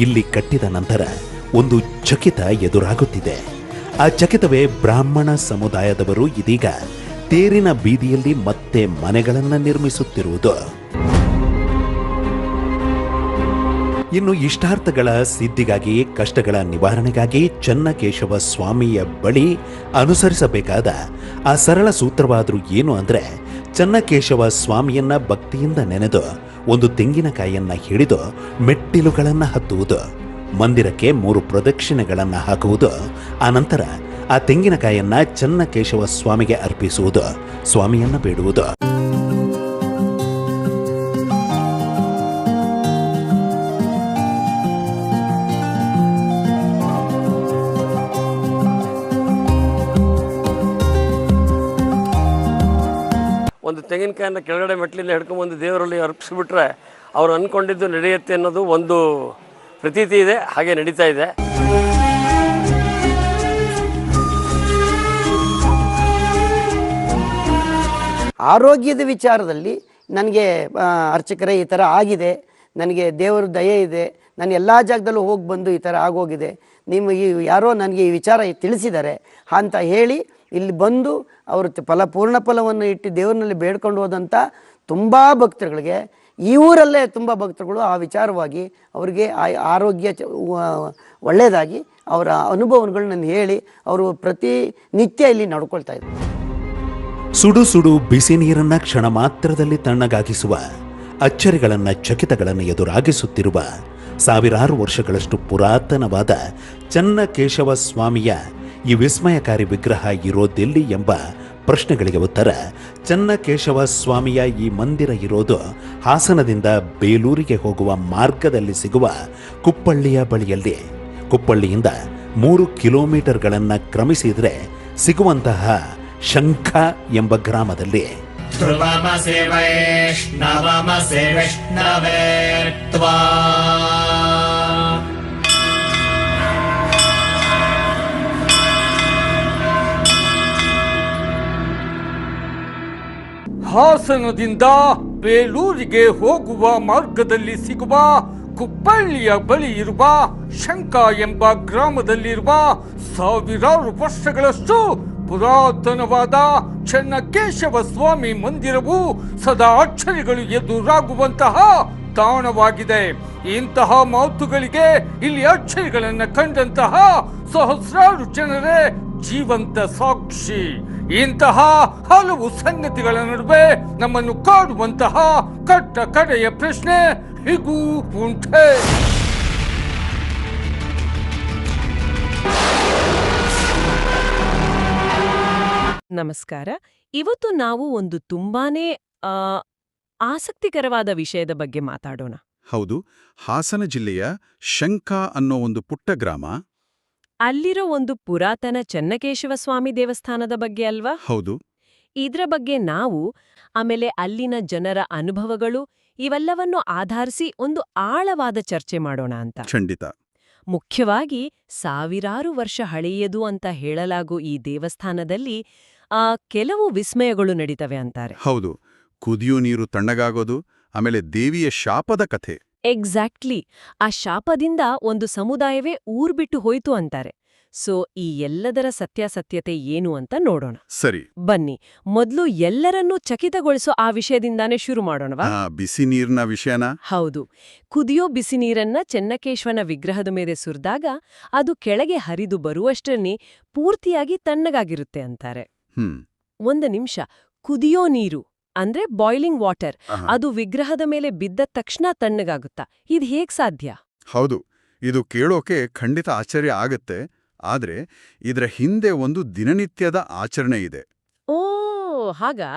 E: ಇಲ್ಲಿ ಕಟ್ಟಿದ ನಂತರ ಒಂದು ಚಕಿತ ಎದುರಾಗುತ್ತಿದೆ. ಆ ಚಕಿತವೇ ಬ್ರಾಹ್ಮಣ ಸಮುದಾಯದವರು ಇದೀಗ ತೇರಿನ ಬೀದಿಯಲ್ಲಿ ಮತ್ತೆ ಮನೆಗಳನ್ನು ನಿರ್ಮಿಸುತ್ತಿರುವುದು. ಇನ್ನು ಇಷ್ಟಾರ್ಥಗಳ ಸಿದ್ಧಿಗಾಗಿ, ಕಷ್ಟಗಳ ನಿವಾರಣೆಗಾಗಿ ಚನ್ನಕೇಶವ ಸ್ವಾಮಿಯ ಬಳಿ ಅನುಸರಿಸಬೇಕಾದ ಆ ಸರಳ ಸೂತ್ರವಾದರೂ ಏನು ಅಂದರೆ, ಚನ್ನಕೇಶವ ಸ್ವಾಮಿಯನ್ನ ಭಕ್ತಿಯಿಂದ ನೆನೆದು ಒಂದು ತೆಂಗಿನಕಾಯಿಯನ್ನ ಹಿಡಿದು ಮೆಟ್ಟಿಲುಗಳನ್ನು ಹತ್ತುವುದು, ಮಂದಿರಕ್ಕೆ 3 ಪ್ರದಕ್ಷಿಣೆಗಳನ್ನು ಹಾಕುವುದು, ಆನಂತರ ಆ ತೆಂಗಿನಕಾಯಿಯನ್ನ ಚನ್ನಕೇಶವ ಸ್ವಾಮಿಗೆ ಅರ್ಪಿಸುವುದು, ಸ್ವಾಮಿಯನ್ನ ಬೇಡುವುದು.
L: ಒಂದು ತೆಂಗಿನಕಾಯಿನ ಕೆಳಗಡೆ ಮೆಟ್ಲಿಂದ ಹಿಡ್ಕೊಂಡ್ಬಂದು ದೇವರಲ್ಲಿ ಅರ್ಪಿಸ್ಬಿಟ್ರೆ ಅವ್ರು ಅಂದ್ಕೊಂಡಿದ್ದು ನಡೆಯುತ್ತೆ ಅನ್ನೋದು ಒಂದು ಪ್ರತೀತಿ ಇದೆ, ಹಾಗೆ ನಡೀತಾ ಇದೆ.
J: ಆರೋಗ್ಯದ ವಿಚಾರದಲ್ಲಿ ನನಗೆ ಅರ್ಚಕರೇ ಈ ಥರ ಆಗಿದೆ, ನನಗೆ ದೇವರ ದಯೆ ಇದೆ, ನಾನು ಎಲ್ಲ ಜಾಗದಲ್ಲೂ ಹೋಗಿ ಬಂದು ಈ ಥರ ಆಗೋಗಿದೆ, ನಿಮಗೆ ಯಾರೋ ನನಗೆ ಈ ವಿಚಾರ ತಿಳಿಸಿದ್ದಾರೆ ಅಂತ ಹೇಳಿ ಇಲ್ಲಿ ಬಂದು ಅವರು ಪೂರ್ಣ ಫಲವನ್ನು ಇಟ್ಟು ದೇವರಲ್ಲಿ ಬೇಡ್ಕೊಂಡು ಹೋದಂಥ ತುಂಬ ಭಕ್ತರುಗಳಿಗೆ ಈ ಊರಲ್ಲೇ ತುಂಬ ಭಕ್ತರುಗಳು ಆ ವಿಚಾರವಾಗಿ ಅವರಿಗೆ ಆರೋಗ್ಯ ಒಳ್ಳೆಯದಾಗಿ ಅವರ ಅನುಭವಗಳನ್ನ ಹೇಳಿ ಅವರು ಪ್ರತಿನಿತ್ಯ ಇಲ್ಲಿ ನಡ್ಕೊಳ್ತಾ ಇದ್ರು.
E: ಸುಡು ಸುಡು ಬಿಸಿ ನೀರನ್ನ ಕ್ಷಣ ಮಾತ್ರದಲ್ಲಿ ತಣ್ಣಗಾಗಿಸುವ ಅಚ್ಚರಿಗಳನ್ನ ಚಕಿತಗಳನ್ನು ಎದುರಾಗಿಸುತ್ತಿರುವ ಸಾವಿರಾರು ವರ್ಷಗಳಷ್ಟು ಪುರಾತನವಾದ ಚನ್ನಕೇಶವ ಸ್ವಾಮಿಯ ಈ ವಿಸ್ಮಯಕಾರಿ ವಿಗ್ರಹ ಇರೋದೆಲ್ಲಿ ಎಂಬ ಪ್ರಶ್ನೆಗಳಿಗೆ ಉತ್ತರ, ಚನ್ನಕೇಶವ ಸ್ವಾಮಿಯ ಈ ಮಂದಿರ ಇರೋದು ಹಾಸನದಿಂದ ಬೇಲೂರಿಗೆ ಹೋಗುವ ಮಾರ್ಗದಲ್ಲಿ ಸಿಗುವ ಕುಪ್ಪಳ್ಳಿಯ ಬಳಿಯಲ್ಲಿ. ಕುಪ್ಪಳ್ಳಿಯಿಂದ 3 ಕಿಲೋಮೀಟರ್ಗಳನ್ನು ಕ್ರಮಿಸಿದರೆ ಸಿಗುವಂತಹ ಶಂಖ ಎಂಬ ಗ್ರಾಮದಲ್ಲಿ.
A: ಹಾಸನದಿಂದ ಬೇಲೂರಿಗೆ ಹೋಗುವ ಮಾರ್ಗದಲ್ಲಿ ಸಿಗುವ ಕುಪ್ಪಳ್ಳಿಯ ಬಳಿ ಇರುವ ಶಂಕ ಎಂಬ ಗ್ರಾಮದಲ್ಲಿರುವ ಸಾವಿರಾರು ವರ್ಷಗಳಷ್ಟು ಪುರಾತನವಾದ ಚನ್ನಕೇಶವ ಸ್ವಾಮಿ ಮಂದಿರವು ಸದಾ ಅಚ್ಚರಿಗಳು ಎದುರಾಗುವಂತಹ ತಾಣವಾಗಿದೆ. ಇಂತಹ ಮಾತುಗಳಿಗೆ ಇಲ್ಲಿ ಅಚ್ಚರಿಗಳನ್ನು ಕಂಡಂತಹ ಸಹಸ್ರಾರು ಜನರೇ ಜೀವಂತ ಸಾಕ್ಷಿ. ಇಂತಹ ಹಲವು ಸಂಗತಿಗಳ ನಡುವೆ ನಮ್ಮನ್ನು ಕಾಡುವಂತಹ ಕಟ್ಟ ಕಡೆಯ ಪ್ರಶ್ನೆ ಹೀಗೂ ಉಂಟೆ.
M: ನಮಸ್ಕಾರ. ಇವತ್ತು ನಾವು ಒಂದು ತುಂಬಾನೇ ಆಸಕ್ತಿಕರವಾದ ವಿಷಯದ ಬಗ್ಗೆ ಮಾತಾಡೋಣ.
N: ಹೌದು, ಹಾಸನ ಜಿಲ್ಲೆಯ ಶಂಕ ಅನ್ನೋ ಒಂದು ಪುಟ್ಟ ಗ್ರಾಮ.
M: ಅಲ್ಲಿರೋ ಒಂದು ಪುರಾತನ ಚನ್ನಕೇಶವ ಸ್ವಾಮಿ ದೇವಸ್ಥಾನದ ಬಗ್ಗೆ ಅಲ್ವಾ?
N: ಹೌದು.
M: ಇದ್ರ ಬಗ್ಗೆ ನಾವು, ಆಮೇಲೆ ಅಲ್ಲಿನ ಜನರ ಅನುಭವಗಳು, ಇವೆಲ್ಲವನ್ನು ಆಧರಿಸಿ ಒಂದು ಆಳವಾದ ಚರ್ಚೆ ಮಾಡೋಣ ಅಂತ.
N: ಖಂಡಿತ.
M: ಮುಖ್ಯವಾಗಿ ಸಾವಿರಾರು ವರ್ಷ ಹಳೆಯದು ಅಂತ ಹೇಳಲಾಗೋ ಈ ದೇವಸ್ಥಾನದಲ್ಲಿ ಕೆಲವು ವಿಸ್ಮಯಗಳು ನಡೀತವೆ ಅಂತಾರೆ.
N: ಹೌದು, ಕುದಿಯೋ ನೀರು ತಣ್ಣಗಾಗೋದು, ಆಮೇಲೆ ದೇವಿಯ ಶಾಪದ ಕಥೆ.
M: ಎಕ್ಸಾಕ್ಟ್ಲಿ. ಆ ಶಾಪದಿಂದ ಒಂದು ಸಮುದಾಯವೇ ಊರ್ಬಿಟ್ಟು ಹೋಯ್ತು ಅಂತಾರೆ. ಸೊ ಈ ಎಲ್ಲದರ ಸತ್ಯಾಸತ್ಯತೆ ಏನು ಅಂತ ನೋಡೋಣ.
N: ಸರಿ,
M: ಬನ್ನಿ. ಮೊದಲು ಎಲ್ಲರನ್ನೂ ಚಕಿತಗೊಳಿಸೋ ಆ ವಿಷಯದಿಂದಾನೇ ಶುರು ಮಾಡೋಣವಾ?
N: ಬಿಸಿ ನೀರಿನ ವಿಷಯನ?
M: ಹೌದು. ಕುದಿಯೋ ಬಿಸಿ ನೀರನ್ನ ಚೆನ್ನಕೇಶವನ ವಿಗ್ರಹದ ಮೇಲೆ ಸುರಿದಾಗ ಅದು ಕೆಳಗೆ ಹರಿದು ಬರುವಷ್ಟರಲ್ಲಿ ಪೂರ್ತಿಯಾಗಿ ತಣ್ಣಗಾಗಿರುತ್ತೆ ಅಂತಾರೆ. ಒಂದು ನಿಮಿಷ, ಕುದಿಯೋ ನೀರು ಅಂದ್ರೆ ಬಾಯ್ಲಿಂಗ್ ವಾಟರ್, ಅದು ವಿಗ್ರಹದ ಮೇಲೆ ಬಿದ್ದ ತಕ್ಷಣ ತಣ್ಣಗಾಗುತ್ತಾ? ಇದು ಹೇಗ್ ಸಾಧ್ಯ?
N: ಹೌದು, ಇದು ಕೇಳೋಕೆ ಖಂಡಿತ ಆಶ್ಚರ್ಯ ಆಗತ್ತೆ. ಆದ್ರೆ ಇದರ ಹಿಂದೆ ಒಂದು ದಿನನಿತ್ಯದ ಆಚರಣೆ ಇದೆ.
M: ಓ, ಹಾಗಾ?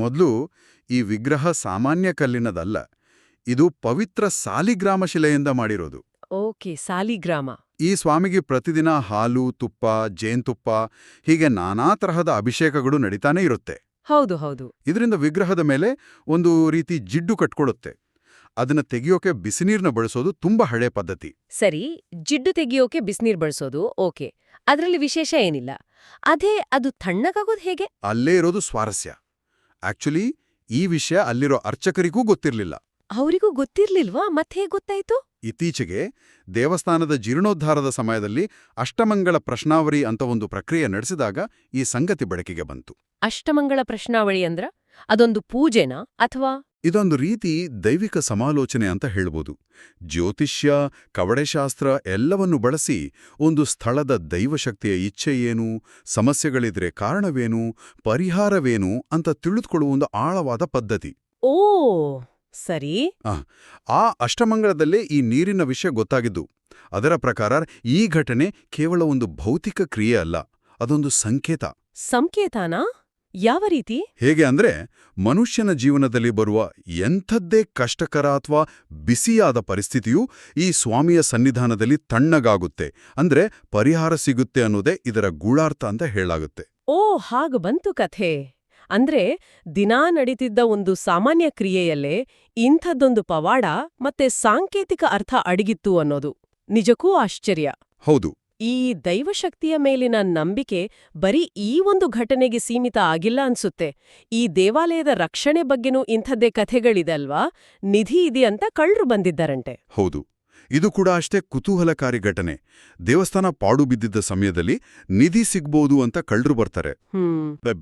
N: ಮೊದಲು ಈ ವಿಗ್ರಹ ಸಾಮಾನ್ಯ ಕಲ್ಲಿನದಲ್ಲ, ಇದು ಪವಿತ್ರ ಸಾಲಿಗ್ರಾಮ ಶಿಲೆಯಿಂದ ಮಾಡಿರೋದು.
M: ಓಕೆ, ಸಾಲಿಗ್ರಾಮ.
N: ಈ ಸ್ವಾಮಿಗೆ ಪ್ರತಿದಿನ ಹಾಲು, ತುಪ್ಪ, ಜೇನ್ತುಪ್ಪ ಹೀಗೆ ನಾನಾ ತರಹದ ಅಭಿಷೇಕಗಳು ನಡೀತಾನೆ ಇರುತ್ತೆ.
M: ಹೌದು ಹೌದು.
N: ಇದರಿಂದ ವಿಗ್ರಹದ ಮೇಲೆ ಒಂದು ರೀತಿ ಜಿಡ್ಡು ಕಟ್ಕೊಳ್ಳುತ್ತೆ. ಅದನ್ನ ತೆಗೆಯೋಕೆ ಬಿಸಿನೀರ್ನ ಬಳಸೋದು ತುಂಬಾ ಹಳೆ ಪದ್ಧತಿ.
M: ಸರಿ, ಜಿಡ್ಡು ತೆಗೆಯೋಕೆ ಬಿಸಿನೀರ್ ಬಳಸೋದು ಓಕೆ, ಅದರಲ್ಲಿ ವಿಶೇಷ ಏನಿಲ್ಲ. ಅದೇ ಅದು ತಣ್ಣಗಾಗೋದು ಹೇಗೆ?
N: ಅಲ್ಲೇ ಇರೋದು ಸ್ವಾರಸ್ಯ. ಆಕ್ಚುಲಿ ಈ ವಿಷಯ ಅಲ್ಲಿರೋ ಅರ್ಚಕರಿಗೂ ಗೊತ್ತಿರ್ಲಿಲ್ಲ.
M: ಅವರಿಗೂ ಗೊತ್ತಿರ್ಲಿಲ್ವಾ? ಮತ್ತೆ ಹೇಗೆ ಗೊತ್ತಾಯ್ತು?
N: ಇತ್ತೀಚೆಗೆ ದೇವಸ್ಥಾನದ ಜೀರ್ಣೋದ್ಧಾರದ ಸಮಯದಲ್ಲಿ ಅಷ್ಟಮಂಗಳ ಪ್ರಶ್ನಾವಳಿ ಅಂತ ಒಂದು ಪ್ರಕ್ರಿಯೆ ನಡೆಸಿದಾಗ ಈ ಸಂಗತಿ ಬೆಳಕಿಗೆ ಬಂತು.
M: ಅಷ್ಟಮಂಗಳ ಪ್ರಶ್ನಾವಳಿ ಅಂದ್ರ ಅದೊಂದು ಪೂಜೆನಾ ಅಥವಾ?
N: ಇದೊಂದು ರೀತಿ ದೈವಿಕ ಸಮಾಲೋಚನೆ ಅಂತ ಹೇಳ್ಬೋದು. ಜ್ಯೋತಿಷ್ಯ, ಕವಡೆಶಾಸ್ತ್ರ ಎಲ್ಲವನ್ನು ಬಳಸಿ ಒಂದು ಸ್ಥಳದ ದೈವಶಕ್ತಿಯ ಇಚ್ಛೆ ಏನು, ಸಮಸ್ಯೆಗಳಿದ್ರೆ ಕಾರಣವೇನು, ಪರಿಹಾರವೇನು ಅಂತ ತಿಳಿದುಕೊಳ್ಳುವ ಒಂದು ಆಳವಾದ ಪದ್ಧತಿ.
M: ಓ ಸರಿ.
N: ಆ ಅಷ್ಟಮಂಗಳದಲ್ಲೇ ಈ ನೀರಿನ ವಿಷಯ ಗೊತ್ತಾಗಿದ್ದು. ಅದರ ಪ್ರಕಾರ ಈ ಘಟನೆ ಕೇವಲ ಒಂದು ಭೌತಿಕ ಕ್ರಿಯೆ ಅಲ್ಲ, ಅದೊಂದು ಸಂಕೇತ.
M: ಸಂಕೇತನಾ? ಯಾವ ರೀತಿ?
N: ಹೇಗೆ ಅಂದ್ರೆ, ಮನುಷ್ಯನ ಜೀವನದಲ್ಲಿ ಬರುವ ಎಂಥದ್ದೇ ಕಷ್ಟಕರ ಅಥವಾ ಬಿಸಿಯಾದ ಪರಿಸ್ಥಿತಿಯೂ ಈ ಸ್ವಾಮಿಯ ಸನ್ನಿಧಾನದಲ್ಲಿ ತಣ್ಣಗಾಗುತ್ತೆ, ಅಂದ್ರೆ ಪರಿಹಾರ ಸಿಗುತ್ತೆ ಅನ್ನೋದೇ ಇದರ ಗೂಢಾರ್ಥ ಅಂತ ಹೇಳಾಗುತ್ತೆ.
M: ಓ, ಹಾಗ ಬಂತು ಕಥೆ. ಅಂದ್ರೆ ದಿನಾ ನಡೀತಿದ್ದ ಒಂದು ಸಾಮಾನ್ಯ ಕ್ರಿಯೆಯಲ್ಲೇ ಇಂಥದ್ದೊಂದು ಪವಾಡ ಮತ್ತೆ ಸಾಂಕೇತಿಕ ಅರ್ಥ ಅಡಗಿತ್ತು ಅನ್ನೋದು ನಿಜಕ್ಕೂ ಆಶ್ಚರ್ಯ.
N: ಹೌದು.
M: ಈ ದೈವಶಕ್ತಿಯ ಮೇಲಿನ ನಂಬಿಕೆ ಬರೀ ಈ ಒಂದು ಘಟನೆಗೆ ಸೀಮಿತ ಆಗಿಲ್ಲ ಅನ್ಸುತ್ತೆ. ಈ ದೇವಾಲಯದ ರಕ್ಷಣೆ ಬಗ್ಗೆನೂ ಇಂಥದ್ದೇ ಕಥೆಗಳಿದೆ ಅಲ್ವಾ? ನಿಧಿ ಇದೆ ಅಂತ ಕಳ್ಳರು ಬಂದಿದ್ದಾರಂತೆ.
N: ಹೌದು. ಇದು ಕೂಡ ಅಷ್ಟೇ ಕುತೂಹಲಕಾರಿ ಘಟನೆ. ದೇವಸ್ಥಾನ ಪಾಡು ಬಿದ್ದಿದ್ದ ಸಮಯದಲ್ಲಿ ನಿಧಿ ಸಿಗ್ಬೋದು ಅಂತ ಕಳ್ಳರು ಬರ್ತಾರೆ.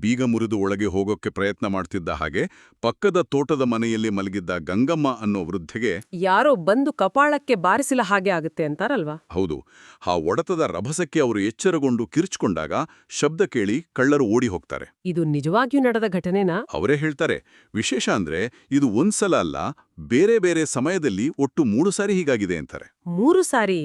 N: ಬೀಗ ಮುರಿದು ಒಳಗೆ ಹೋಗೋಕ್ಕೆ ಪ್ರಯತ್ನ ಮಾಡ್ತಿದ್ದ ಹಾಗೆ ಪಕ್ಕದ ತೋಟದ ಮನೆಯಲ್ಲಿ ಮಲಗಿದ್ದ ಗಂಗಮ್ಮ ಅನ್ನೋ ವೃದ್ಧೆಗೆ
M: ಯಾರೋ ಬಂದು ಕಪಾಳಕ್ಕೆ ಬಾರಿಸಿಲ ಹಾಗೆ ಆಗುತ್ತೆ ಅಂತಾರಲ್ವಾ?
N: ಹೌದು. ಆ ಒಡತದ ರಭಸಕ್ಕೆ ಅವರು ಎಚ್ಚರಗೊಂಡು ಕಿರ್ಚ್ಕೊಂಡಾಗ ಶಬ್ದ ಕೇಳಿ ಕಳ್ಳರು ಓಡಿ ಹೋಗ್ತಾರೆ.
M: ಇದು ನಿಜವಾಗಿಯೂ ನಡೆದ ಘಟನೆನಾ?
N: ಅವರೇ ಹೇಳ್ತಾರೆ. ವಿಶೇಷ ಅಂದ್ರೆ ಇದು ಒಂದ್ಸಲ ಅಲ್ಲ, ಬೇರೆ ಬೇರೆ ಸಮಯದಲ್ಲಿ ಒಟ್ಟು 3 ಸಾರಿ ಹೀಗಾಗಿದೆ ಅಂತಾರೆ.
M: 3 ಸಾರಿ?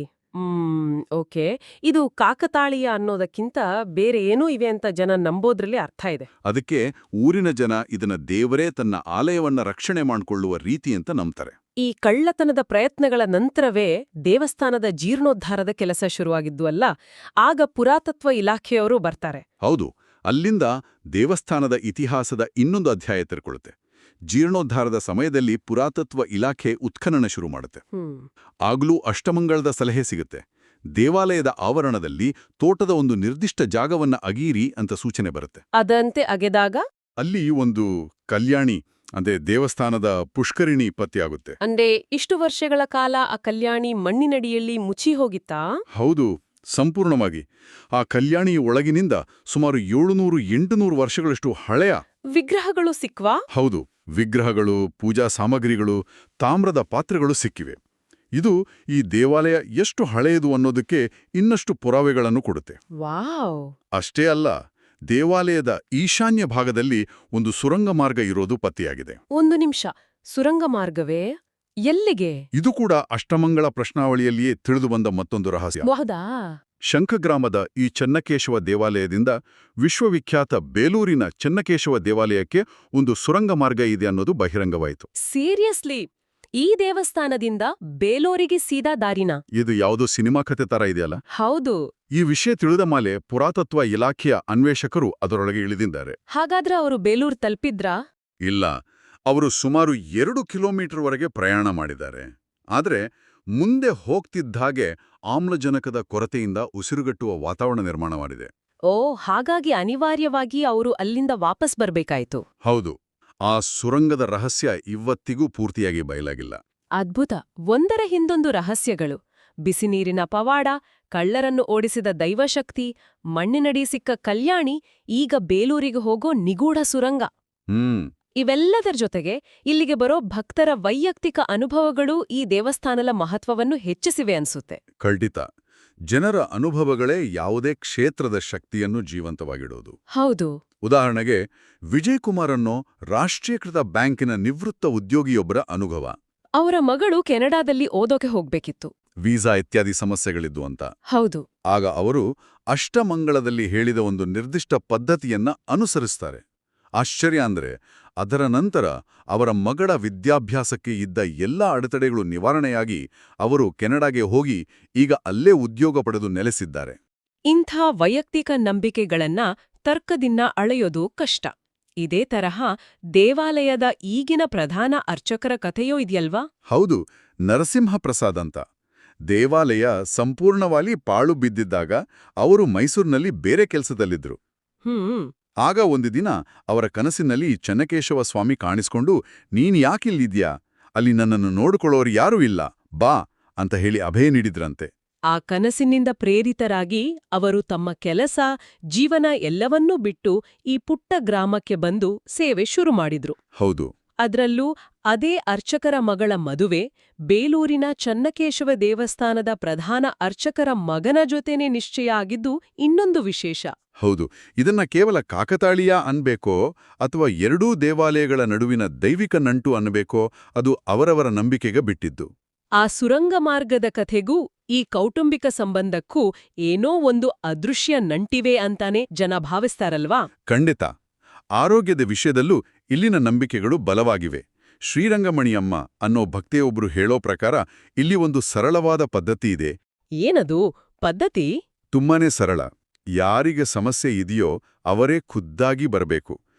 M: ಓಕೆ. ಇದು ಕಾಕತಾಳೀಯ ಅನ್ನೋದಕ್ಕಿಂತ ಬೇರೆ ಏನೂ ಇವೆ ಅಂತ ಜನ ನಂಬೋದ್ರಲ್ಲಿ ಅರ್ಥ ಇದೆ.
N: ಅದಕ್ಕೆ ಊರಿನ ಜನ ಇದನ್ನ ದೇವರೇ ತನ್ನ ಆಲಯವನ್ನ ರಕ್ಷಣೆ ಮಾಡಿಕೊಳ್ಳುವ ರೀತಿ ಅಂತ ನಂಬ್ತಾರೆ.
M: ಈ ಕಳ್ಳತನದ ಪ್ರಯತ್ನಗಳ ನಂತರವೇ ದೇವಸ್ಥಾನದ ಜೀರ್ಣೋದ್ಧಾರದ ಕೆಲಸ ಶುರುವಾಗಿದ್ದು ಅಲ್ಲ? ಆಗ ಪುರಾತತ್ವ ಇಲಾಖೆಯವರು ಬರ್ತಾರೆ.
N: ಹೌದು. ಅಲ್ಲಿಂದ ದೇವಸ್ಥಾನದ ಇತಿಹಾಸದ ಇನ್ನೊಂದು ಅಧ್ಯಾಯ ತೆರೆಕೊಳ್ಳುತ್ತೆ. ಜೀರ್ಣೋದ್ಧಾರದ ಸಮಯದಲ್ಲಿ ಪುರಾತತ್ವ ಇಲಾಖೆ ಉತ್ಖನನ ಶುರು ಮಾಡುತ್ತೆ. ಆಗ್ಲೂ ಅಷ್ಟಮಂಗಳದ ಸಲಹೆ ಸಿಗುತ್ತೆ. ದೇವಾಲಯದ ಆವರಣದಲ್ಲಿ ತೋಟದ ಒಂದು ನಿರ್ದಿಷ್ಟ ಜಾಗವನ್ನ ಅಗೀರಿ ಅಂತ ಸೂಚನೆ ಬರುತ್ತೆ.
M: ಅದಂತೆ ಅಗೆದಾಗ
N: ಅಲ್ಲಿ ಒಂದು ಕಲ್ಯಾಣಿ ಅಂದ್ರೆ ದೇವಸ್ಥಾನದ ಪುಷ್ಕರಿಣಿ ಪತ್ತೆಯಾಗುತ್ತೆ.
M: ಅಂದ್ರೆ ಇಷ್ಟು ವರ್ಷಗಳ ಕಾಲ ಆ ಕಲ್ಯಾಣಿ ಮಣ್ಣಿನಡಿಯಲ್ಲಿ ಮುಚ್ಚಿ ಹೋಗಿತ್ತಾ?
N: ಹೌದು, ಸಂಪೂರ್ಣವಾಗಿ. ಆ ಕಲ್ಯಾಣಿಯ ಒಳಗಿನಿಂದ ಸುಮಾರು 700-800 ವರ್ಷಗಳಷ್ಟು ಹಳೆಯ
M: ವಿಗ್ರಹಗಳು ಸಿಕ್ವಾ?
N: ಹೌದು. ವಿಗ್ರಹಗಳು, ಪೂಜಾ ಸಾಮಗ್ರಿಗಳು, ತಾಮ್ರದ ಪಾತ್ರೆಗಳು ಸಿಕ್ಕಿವೆ. ಇದು ಈ ದೇವಾಲಯ ಎಷ್ಟು ಹಳೆಯದು ಅನ್ನೋದಕ್ಕೆ ಇನ್ನಷ್ಟು ಪುರಾವೆಗಳನ್ನು ಕೊಡುತ್ತೆ.
M: ವಾವ್!
N: ಅಷ್ಟೇ ಅಲ್ಲ, ದೇವಾಲಯದ ಈಶಾನ್ಯ ಭಾಗದಲ್ಲಿ ಒಂದು ಸುರಂಗ ಮಾರ್ಗ ಇರೋದು ಪತ್ತೆಯಾಗಿದೆ.
M: ಒಂದು ನಿಮಿಷ, ಸುರಂಗ ಮಾರ್ಗವೇ? ಎಲ್ಲಿಗೆ?
N: ಇದು ಕೂಡ ಅಷ್ಟಮಂಗಳ ಪ್ರಶ್ನಾವಳಿಯಲ್ಲಿಯೇ ತಿಳಿದುಬಂದ ಮತ್ತೊಂದು ರಹಸ್ಯ.
M: ಹೌದಾ?
N: ಶಂಖಗ್ರಾಮದ ಈ ಚೆನ್ನಕೇಶವ ದೇವಾಲಯದಿಂದ ವಿಶ್ವವಿಖ್ಯಾತ ಬೇಲೂರಿನ ಚೆನ್ನಕೇಶವ ದೇವಾಲಯಕ್ಕೆ ಒಂದು ಸುರಂಗ ಮಾರ್ಗ ಇದೆ ಅನ್ನೋದು ಬಹಿರಂಗವಾಯಿತು.
M: ಸೀರಿಯಸ್ಲಿ? ಈ ದೇವಸ್ಥಾನದಿಂದ ಬೇಲೂರಿಗೆ ಸೀದಾ ದಾರಿನಾ?
N: ಇದು ಯಾವುದೋ ಸಿನಿಮಾ ಕಥೆ ತರ ಇದೆಯಲ್ಲ?
M: ಹೌದು.
N: ಈ ವಿಷಯ ತಿಳಿದ ಮೇಲೆ ಪುರಾತತ್ವ ಇಲಾಖೆಯ ಅನ್ವೇಷಕರು ಅದರೊಳಗೆ ಇಳಿದಿದ್ದಾರೆ.
M: ಹಾಗಾದ್ರೆ ಅವರು ಬೇಲೂರು ತಲುಪಿದ್ರಾ?
N: ಇಲ್ಲ, ಅವರು ಸುಮಾರು 2 ಕಿಲೋಮೀಟರ್ವರೆಗೆ ಪ್ರಯಾಣ ಮಾಡಿದ್ದಾರೆ. ಆದರೆ ಮುಂದೆ ಹೋಗ್ತಿದ್ದಾಗೆ ಆಮ್ಲಜನಕದ ಕೊರತೆಯಿಂದ ಉಸಿರುಗಟ್ಟುವ ವಾತಾವರಣ ನಿರ್ಮಾಣವಾಗಿದೆ.
M: ಓ, ಹಾಗಾಗಿ ಅನಿವಾರ್ಯವಾಗಿ ಅವರು ಅಲ್ಲಿಂದ ವಾಪಸ್ ಬರ್ಬೇಕಾಯ್ತು.
N: ಹೌದು. ಆ ಸುರಂಗದ ರಹಸ್ಯ ಇವತ್ತಿಗೂ ಪೂರ್ತಿಯಾಗಿ ಬಯಲಾಗಿಲ್ಲ.
M: ಅದ್ಭುತ. ಒಂದರ ಹಿಂದೊಂದು ರಹಸ್ಯಗಳು. ಬಿಸಿನೀರಿನ ಪವಾಡ, ಕಳ್ಳರನ್ನು ಓಡಿಸಿದ ದೈವಶಕ್ತಿ, ಮಣ್ಣಿನಡಿ ಸಿಕ್ಕ ಕಲ್ಯಾಣಿ, ಈಗ ಬೇಲೂರಿಗೆ ಹೋಗೋ ನಿಗೂಢ ಸುರಂಗ. ಇವೆಲ್ಲದರ ಜೊತೆಗೆ ಇಲ್ಲಿಗೆ ಬರೋ ಭಕ್ತರ ವೈಯಕ್ತಿಕ ಅನುಭವಗಳು ಈ ದೇವಸ್ಥಾನದ ಮಹತ್ವವನ್ನು ಹೆಚ್ಚಿಸಿವೆ ಅನ್ಸುತ್ತೆ.
N: ಖಂಡಿತ. ಜನರ ಅನುಭವಗಳೇ ಯಾವುದೇ ಕ್ಷೇತ್ರದ ಶಕ್ತಿಯನ್ನು ಜೀವಂತವಾಗಿಡೋದು.
M: ಹೌದು.
N: ಉದಾಹರಣೆಗೆ ವಿಜಯ್ ಕುಮಾರ್ ಅನ್ನೋ ರಾಷ್ಟ್ರೀಕೃತ ಬ್ಯಾಂಕಿನ ನಿವೃತ್ತ ಉದ್ಯೋಗಿಯೊಬ್ಬರ ಅನುಭವ.
M: ಅವರ ಮಗಳು ಕೆನಡಾದಲ್ಲಿ ಓದೋಕೆ ಹೋಗ್ಬೇಕಿತ್ತು.
N: ವೀಸಾ ಇತ್ಯಾದಿ ಸಮಸ್ಯೆಗಳಿದ್ದು ಅಂತ.
M: ಹೌದು.
N: ಆಗ ಅವರು ಅಷ್ಟಮಂಗಳದಲ್ಲಿ ಹೇಳಿದ ಒಂದು ನಿರ್ದಿಷ್ಟ ಪದ್ಧತಿಯನ್ನ ಅನುಸರಿಸ್ತಾರೆ. ಆಶ್ಚರ್ಯ ಅಂದ್ರೆ ಅದರ ನಂತರ ಅವರ ಮಗಳ ವಿದ್ಯಾಭ್ಯಾಸಕ್ಕೆ ಇದ್ದ ಎಲ್ಲ ಅಡೆತಡೆಗಳು ನಿವಾರಣೆಯಾಗಿ ಅವರು ಕೆನಡಾಗೆ ಹೋಗಿ ಈಗ ಅಲ್ಲೇ ಉದ್ಯೋಗ ಪಡೆದು ನೆಲೆಸಿದ್ದಾರೆ.
M: ಇಂಥ ವೈಯಕ್ತಿಕ ನಂಬಿಕೆಗಳನ್ನ ತರ್ಕದಿಂದ ಅಳೆಯೋದು ಕಷ್ಟ. ಇದೇ ತರಹ ದೇವಾಲಯದ ಈಗಿನ ಪ್ರಧಾನ ಅರ್ಚಕರ ಕಥೆಯೋ ಇದೆಯಲ್ವಾ?
N: ಹೌದು, ನರಸಿಂಹ ಪ್ರಸಾದ್ ಅಂತ. ದೇವಾಲಯ ಸಂಪೂರ್ಣವಾಗಿ ಪಾಳು ಬಿದ್ದಿದ್ದಾಗ ಅವರು ಮೈಸೂರಿನಲ್ಲಿ ಬೇರೆ ಕೆಲಸದಲ್ಲಿದ್ರು. ಆಗ ಒಂದು ದಿನ ಅವರ ಕನಸಿನಲ್ಲಿ ಚೆನ್ನಕೇಶವ ಸ್ವಾಮಿ ಕಾಣಿಸ್ಕೊಂಡು, ನೀನ್ ಯಾಕಿಲ್ಲಿದ್ಯಾ? ಅಲ್ಲಿ ನನ್ನನ್ನು ನೋಡಿಕೊಳ್ಳೋರು ಯಾರೂ ಇಲ್ಲ, ಬಾ ಅಂತ ಹೇಳಿ ಅಭಯ ನೀಡಿದ್ರಂತೆ.
M: ಆ ಕನಸಿನಿಂದ ಪ್ರೇರಿತರಾಗಿ ಅವರು ತಮ್ಮ ಕೆಲಸ, ಜೀವನ ಎಲ್ಲವನ್ನೂ ಬಿಟ್ಟು ಈ ಪುಟ್ಟ ಗ್ರಾಮಕ್ಕೆ ಬಂದು ಸೇವೆ ಶುರು ಮಾಡಿದ್ರು.
N: ಹೌದು.
M: ಅದ್ರಲ್ಲೂ ಅದೇ ಅರ್ಚಕರ ಮಗಳ ಮದುವೆ ಬೇಲೂರಿನ ಚೆನ್ನಕೇಶವ ದೇವಸ್ಥಾನದ ಪ್ರಧಾನ ಅರ್ಚಕರ ಮಗನ ಜೊತೆನೇ ನಿಶ್ಚಯ ಆಗಿದ್ದು ಇನ್ನೊಂದು ವಿಶೇಷ.
N: ಹೌದು. ಇದನ್ನ ಕೇವಲ ಕಾಕತಾಳೀಯ ಅನ್ಬೇಕೋ ಅಥವಾ ಎರಡೂ ದೇವಾಲಯಗಳ ನಡುವಿನ ದೈವಿಕ ನಂಟು ಅನ್ಬೇಕೋ ಅದು ಅವರವರ ನಂಬಿಕೆಗೆ ಬಿಟ್ಟಿದ್ದು.
M: ಆ ಸುರಂಗ ಮಾರ್ಗದ ಕಥೆಗೂ ಈ ಕೌಟುಂಬಿಕ ಸಂಬಂಧಕ್ಕೂ ಏನೋ ಒಂದು ಅದೃಶ್ಯ ನಂಟಿವೆ ಅಂತಾನೆ ಜನ ಭಾವಿಸ್ತಾರಲ್ವಾ?
N: ಖಂಡಿತ. ಆರೋಗ್ಯದ ವಿಷಯದಲ್ಲೂ ಇಲ್ಲಿನ ನಂಬಿಕೆಗಳು ಬಲವಾಗಿವೆ. ಶ್ರೀರಂಗಮಣಿಯಮ್ಮ ಅನ್ನೋ ಭಕ್ತೆಯೊಬ್ರು ಹೇಳೋ ಪ್ರಕಾರ ಇಲ್ಲಿ ಒಂದು ಸರಳವಾದ ಪದ್ಧತಿ ಇದೆ.
M: ಏನದು ಪದ್ಧತಿ?
N: ತುಂಬಾನೇ ಸರಳ. ಯಾರಿಗೆ ಸಮಸ್ಯೆ ಇದೆಯೋ ಅವರೇ ಖುದ್ದಾಗಿ ಬರಬೇಕು.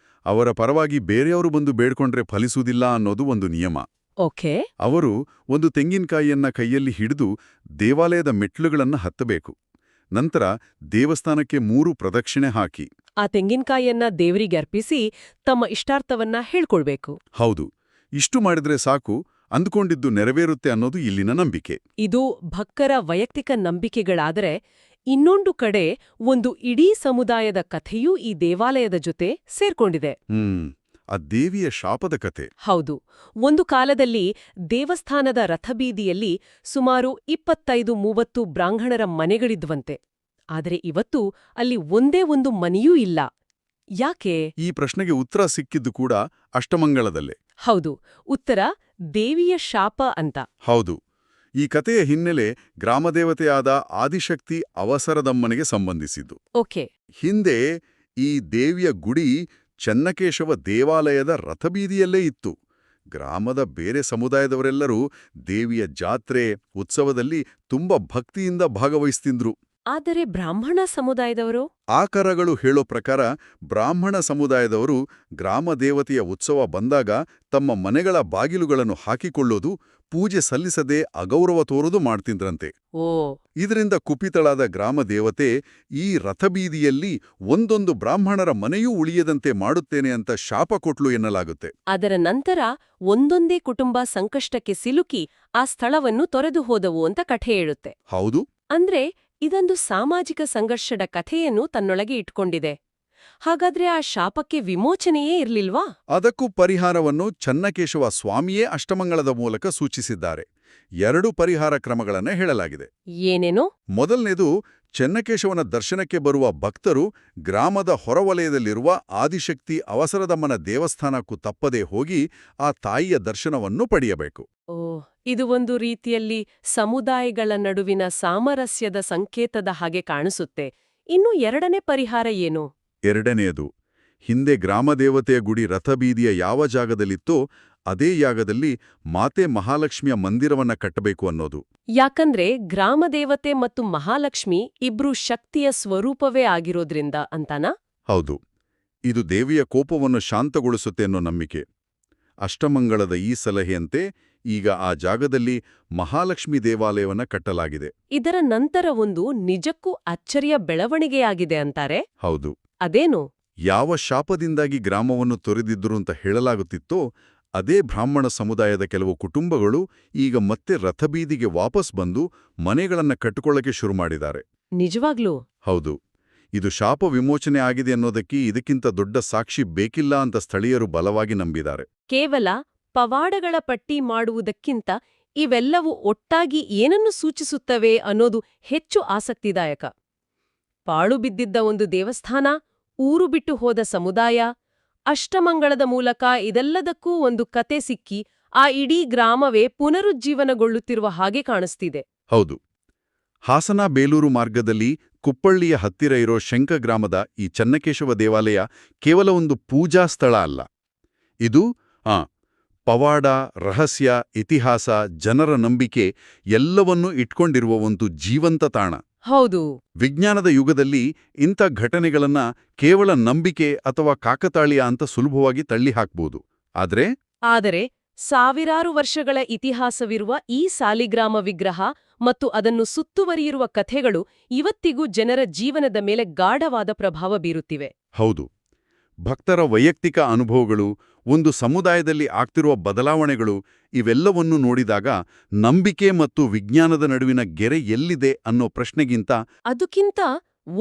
N: ಅವರ ಪರವಾಗಿ ಬೇರೆಯವರು ಬಂದು ಬೇಡ್ಕೊಂಡ್ರೆ ಫಲಿಸುವುದಿಲ್ಲ ಅನ್ನೋದು ಒಂದು ನಿಯಮ.
M: ಓಕೆ.
N: ಅವರು ಒಂದು ತೆಂಗಿನಕಾಯಿಯನ್ನ ಕೈಯಲ್ಲಿ ಹಿಡಿದು ದೇವಾಲಯದ ಮೆಟ್ಲುಗಳನ್ನ ಹತ್ತಬೇಕು. ನಂತರ ದೇವಸ್ಥಾನಕ್ಕೆ 3 ಪ್ರದಕ್ಷಿಣೆ ಹಾಕಿ
M: ಆ ತೆಂಗಿನಕಾಯಿಯನ್ನ ದೇವರಿಗೆ ಅರ್ಪಿಸಿ ತಮ್ಮ ಇಷ್ಟಾರ್ಥವನ್ನ ಹೇಳ್ಕೊಳ್ಬೇಕು.
N: ಹೌದು. ಇಷ್ಟು ಮಾಡಿದ್ರೆ ಸಾಕು. ಅಂದ್ಕೊಂಡಿದ್ದು ನೆರವೇರುತ್ತೆ ಅನ್ನೋದು ಇಲ್ಲಿನ ನಂಬಿಕೆ.
M: ಇದು ಭಕ್ತರ ವೈಯಕ್ತಿಕ ನಂಬಿಕೆಗಳಾದರೆ ಇನ್ನೊಂದು ಕಡೆ ಒಂದು ಇಡೀ ಸಮುದಾಯದ ಕಥೆಯೂ ಈ ದೇವಾಲಯದ ಜೊತೆ ಸೇರ್ಕೊಂಡಿದೆ.
N: ಆ ದೇವಿಯ ಶಾಪದ ಕಥೆ.
M: ಹೌದು. ಒಂದು ಕಾಲದಲ್ಲಿ ದೇವಸ್ಥಾನದ ರಥಬೀದಿಯಲ್ಲಿ ಸುಮಾರು 25-30 ಬ್ರಾಹ್ಮಣರ ಮನೆಗಳಿದ್ವಂತೆ. ಆದರೆ ಇವತ್ತು ಅಲ್ಲಿ ಒಂದೇ ಒಂದು ಮನೆಯೂ ಇಲ್ಲ. ಯಾಕೆ?
N: ಈ ಪ್ರಶ್ನೆಗೆ ಉತ್ತರ ಸಿಕ್ಕಿದ್ದು ಕೂಡ ಅಷ್ಟಮಂಗಳದಲ್ಲೇ.
M: ಹೌದು. ಉತ್ತರ ದೇವಿಯ ಶಾಪ ಅಂತ.
N: ಹೌದು. ಈ ಕಥೆಯ ಹಿನ್ನೆಲೆ ಗ್ರಾಮದೇವತೆಯಾದ ಆದಿಶಕ್ತಿ ಅವಸರದಮ್ಮನಿಗೆ ಸಂಬಂಧಿಸಿದ್ದು.
M: ಓಕೆ.
N: ಹಿಂದೆ ಈ ದೇವಿಯ ಗುಡಿ ಚೆನ್ನಕೇಶವ ದೇವಾಲಯದ ರಥಬೀದಿಯಲ್ಲೇ ಇತ್ತು. ಗ್ರಾಮದ ಬೇರೆ ಸಮುದಾಯದವರೆಲ್ಲರೂ ದೇವಿಯ ಜಾತ್ರೆ, ಉತ್ಸವದಲ್ಲಿ ತುಂಬ ಭಕ್ತಿಯಿಂದ ಭಾಗವಹಿಸ್ತಿದ್ರು.
M: ಆದರೆ ಬ್ರಾಹ್ಮಣ ಸಮುದಾಯದವರು?
N: ಆಕರಗಳು ಹೇಳೋ ಪ್ರಕಾರ ಬ್ರಾಹ್ಮಣ ಸಮುದಾಯದವರು ಗ್ರಾಮ ದೇವತೆಯ ಉತ್ಸವ ಬಂದಾಗ ತಮ್ಮ ಮನೆಗಳ ಬಾಗಿಲುಗಳನ್ನು ಹಾಕಿಕೊಳ್ಳೋದು, ಪೂಜೆ ಸಲ್ಲಿಸದೆ ಅಗೌರವ ತೋರೋದು ಮಾಡ್ತಿದ್ರಂತೆ. ಇದರಿಂದ ಕುಪಿತಳಾದ ಗ್ರಾಮ ದೇವತೆ ಈ ರಥಬೀದಿಯಲ್ಲಿ ಒಂದೊಂದು ಬ್ರಾಹ್ಮಣರ ಮನೆಯೂ ಉಳಿಯದಂತೆ ಮಾಡುತ್ತೇನೆ ಅಂತ ಶಾಪ ಕೊಟ್ಲು ಎನ್ನಲಾಗುತ್ತೆ.
M: ಅದರ ನಂತರ ಒಂದೊಂದೇ ಕುಟುಂಬ ಸಂಕಷ್ಟಕ್ಕೆ ಸಿಲುಕಿ ಆ ಸ್ಥಳವನ್ನು ತೊರೆದು ಹೋದವು ಅಂತ ಕಥೆ ಹೇಳುತ್ತೆ.
N: ಹೌದು.
M: ಅಂದ್ರೆ ಇದೊಂದು ಸಾಮಾಜಿಕ ಸಂಘರ್ಷದ ಕಥೆಯನ್ನು ತನ್ನೊಳಗೆ ಇಟ್ಕೊಂಡಿದೆ. ಹಾಗಾದ್ರೆ ಆ ಶಾಪಕ್ಕೆ ವಿಮೋಚನೆಯೇ ಇರ್ಲಿಲ್ವಾ?
N: ಅದಕ್ಕೂ ಪರಿಹಾರವನ್ನು ಚೆನ್ನಕೇಶವ ಸ್ವಾಮಿಯೇ ಅಷ್ಟಮಂಗಳದ ಮೂಲಕ ಸೂಚಿಸಿದ್ದಾರೆ. 2 ಪರಿಹಾರ ಕ್ರಮಗಳನ್ನ ಹೇಳಲಾಗಿದೆ.
M: ಏನೇನು?
N: ಮೊದಲನೇದು, ಚೆನ್ನಕೇಶವನ ದರ್ಶನಕ್ಕೆ ಬರುವ ಭಕ್ತರು ಗ್ರಾಮದ ಹೊರವಲಯದಲ್ಲಿರುವ ಆದಿಶಕ್ತಿ ಅವಸರದಮ್ಮನ ದೇವಸ್ಥಾನಕ್ಕೂ ತಪ್ಪದೇ ಹೋಗಿ ಆ ತಾಯಿಯ ದರ್ಶನವನ್ನು ಪಡೆಯಬೇಕು.
M: ಇದು ಒಂದು ರೀತಿಯಲ್ಲಿ ಸಮುದಾಯಗಳ ನಡುವಿನ ಸಾಮರಸ್ಯದ ಸಂಕೇತದ ಹಾಗೆ ಕಾಣಿಸುತ್ತೆ. ಇನ್ನು 2ನೇ ಪರಿಹಾರ ಏನು?
N: ಎರಡನೆಯದು, ಹಿಂದೆ ಗ್ರಾಮದೇವತೆಯ ಗುಡಿ ರಥಬೀದಿಯ ಯಾವ ಜಾಗದಲ್ಲಿತ್ತೋ ಅದೇ ಜಾಗದಲ್ಲಿ ಮಾತೆ ಮಹಾಲಕ್ಷ್ಮಿಯ ಮಂದಿರವನ್ನ ಕಟ್ಟಬೇಕು ಅನ್ನೋದು.
M: ಯಾಕಂದ್ರೆ ಗ್ರಾಮದೇವತೆ ಮತ್ತು ಮಹಾಲಕ್ಷ್ಮಿ ಇಬ್ರು ಶಕ್ತಿಯ ಸ್ವರೂಪವೇ ಆಗಿರೋದ್ರಿಂದ ಅಂತಾನಾ?
N: ಹೌದು. ಇದು ದೇವಿಯ ಕೋಪವನ್ನು ಶಾಂತಗೊಳಿಸುತ್ತೆ ಅನ್ನೋ ನಂಬಿಕೆ. ಅಷ್ಟಮಂಗಳದ ಈ ಸಲಹೆಯಂತೆ ಈಗ ಆ ಜಾಗದಲ್ಲಿ ಮಹಾಲಕ್ಷ್ಮಿ ದೇವಾಲಯವನ್ನ ಕಟ್ಟಲಾಗಿದೆ.
M: ಇದರ ನಂತರ ಒಂದು ನಿಜಕ್ಕೂ ಅಚ್ಚರಿಯ ಬೆಳವಣಿಗೆಯಾಗಿದೆ ಅಂತಾರೆ.
N: ಹೌದು.
M: ಅದೇನು?
N: ಯಾವ ಶಾಪದಿಂದಾಗಿ ಗ್ರಾಮವನ್ನು ತೊರೆದಿದ್ರು ಅಂತ ಹೇಳಲಾಗುತ್ತಿತ್ತೋ ಅದೇ ಬ್ರಾಹ್ಮಣ ಸಮುದಾಯದ ಕೆಲವು ಕುಟುಂಬಗಳು ಈಗ ಮತ್ತೆ ರಥಬೀದಿಗೆ ವಾಪಸ್ ಬಂದು ಮನೆಗಳನ್ನ ಕಟ್ಟಿಕೊಳ್ಳಕ್ಕೆ ಶುರು ಮಾಡಿದ್ದಾರೆ.
M: ನಿಜವಾಗ್ಲೂ?
N: ಹೌದು. ಇದು ಶಾಪ ವಿಮೋಚನೆ ಆಗಿದೆ ಅನ್ನೋದಕ್ಕೆ ಇದಕ್ಕಿಂತ ದೊಡ್ಡ ಸಾಕ್ಷಿ ಬೇಕಿಲ್ಲ ಅಂತ ಸ್ಥಳೀಯರು ಬಲವಾಗಿ ನಂಬಿದ್ದಾರೆ.
M: ಕೇವಲ ಪವಾಡಗಳ ಪಟ್ಟಿ ಮಾಡುವುದಕ್ಕಿಂತ ಇವೆಲ್ಲವೂ ಒಟ್ಟಾಗಿ ಏನನ್ನು ಸೂಚಿಸುತ್ತವೆ ಅನ್ನೋದು ಹೆಚ್ಚು ಆಸಕ್ತಿದಾಯಕ. ಪಾಳು ಬಿದ್ದಿದ್ದ ಒಂದು ದೇವಸ್ಥಾನ, ಊರು ಬಿಟ್ಟು ಹೋದ ಸಮುದಾಯ, ಅಷ್ಟಮಂಗಳದ ಮೂಲಕ ಇದೆಲ್ಲದಕ್ಕೂ ಒಂದು ಕತೆ ಸಿಕ್ಕಿ ಆ ಇಡೀ ಗ್ರಾಮವೇ ಪುನರುಜ್ಜೀವನಗೊಳ್ಳುತ್ತಿರುವ ಹಾಗೆ ಕಾಣಿಸ್ತಿದೆ.
N: ಹೌದು. ಹಾಸನ ಬೇಲೂರು ಮಾರ್ಗದಲ್ಲಿ ಕುಪ್ಪಳ್ಳಿಯ ಹತ್ತಿರ ಇರೋ ಶಂಕ ಗ್ರಾಮದ ಈ ಚೆನ್ನಕೇಶವ ದೇವಾಲಯ ಕೇವಲ ಒಂದು ಪೂಜಾ ಸ್ಥಳ ಅಲ್ಲ. ಇದು ಪವಾಡ, ರಹಸ್ಯ, ಇತಿಹಾಸ, ಜನರ ನಂಬಿಕೆ ಎಲ್ಲವನ್ನೂ ಇಟ್ಕೊಂಡಿರುವ ಒಂದು ಜೀವಂತ ತಾಣ.
M: ಹೌದು.
N: ವಿಜ್ಞಾನದ ಯುಗದಲ್ಲಿ ಇಂಥ ಘಟನೆಗಳನ್ನ ಕೇವಲ ನಂಬಿಕೆ ಅಥವಾ ಕಾಕತಾಳೀಯ ಅಂತ ಸುಲಭವಾಗಿ ತಳ್ಳಿಹಾಕ್ಬೋದು. ಆದರೆ
M: ಸಾವಿರಾರು ವರ್ಷಗಳ ಇತಿಹಾಸವಿರುವ ಈ ಸಾಲಿಗ್ರಾಮ ವಿಗ್ರಹ ಮತ್ತು ಅದನ್ನು ಸುತ್ತುವರಿಯಿರುವ ಕಥೆಗಳು ಇವತ್ತಿಗೂ ಜನರ ಜೀವನದ ಮೇಲೆ ಗಾಢವಾದ ಪ್ರಭಾವ ಬೀರುತ್ತಿವೆ.
N: ಹೌದು. ಭಕ್ತರ ವೈಯಕ್ತಿಕ ಅನುಭವಗಳು, ಒಂದು ಸಮುದಾಯದಲ್ಲಿ ಆಗ್ತಿರುವ ಬದಲಾವಣೆಗಳು, ಇವೆಲ್ಲವನ್ನೂ ನೋಡಿದಾಗ ನಂಬಿಕೆ ಮತ್ತು ವಿಜ್ಞಾನದ ನಡುವಿನ ಗೆರೆ ಎಲ್ಲಿದೆ ಅನ್ನೋ ಪ್ರಶ್ನೆಗಿಂತ
M: ಅದಕ್ಕಿಂತ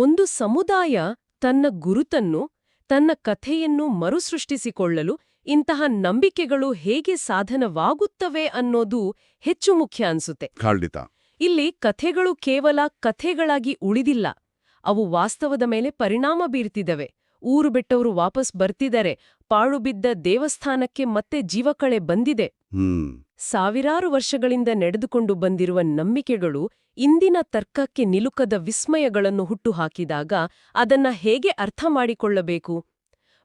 M: ಒಂದು ಸಮುದಾಯ ತನ್ನ ಗುರುತನ್ನು, ತನ್ನ ಕಥೆಯನ್ನು ಮರುಸೃಷ್ಟಿಸಿಕೊಳ್ಳಲು ಇಂತಹ ನಂಬಿಕೆಗಳು ಹೇಗೆ ಸಾಧನವಾಗುತ್ತವೆ ಅನ್ನೋದು ಹೆಚ್ಚು ಮುಖ್ಯ ಅನ್ಸುತ್ತೆ.
N: ಖಂಡಿತ.
M: ಇಲ್ಲಿ ಕಥೆಗಳು ಕೇವಲ ಕಥೆಗಳಾಗಿ ಉಳಿದಿಲ್ಲ, ಅವು ವಾಸ್ತವದ ಮೇಲೆ ಪರಿಣಾಮ ಬೀರ್ತಿದವೆ. ಊರು ಬಿಟ್ಟವರು ವಾಪಸ್ ಬರ್ತಿದ್ದಾರೆ, ಪಾಳು ಬಿದ್ದ ದೇವಸ್ಥಾನಕ್ಕೆ ಮತ್ತೆ ಜೀವಕಳೆ ಬಂದಿದೆ. ಸಾವಿರಾರು ವರ್ಷಗಳಿಂದ ನಡೆದುಕೊಂಡು ಬಂದಿರುವ ನಂಬಿಕೆಗಳು ಇಂದಿನ ತರ್ಕಕ್ಕೆ ನಿಲುಕದ ವಿಸ್ಮಯಗಳನ್ನು ಹುಟ್ಟುಹಾಕಿದಾಗ ಅದನ್ನ ಹೇಗೆ ಅರ್ಥ ಮಾಡಿಕೊಳ್ಳಬೇಕು?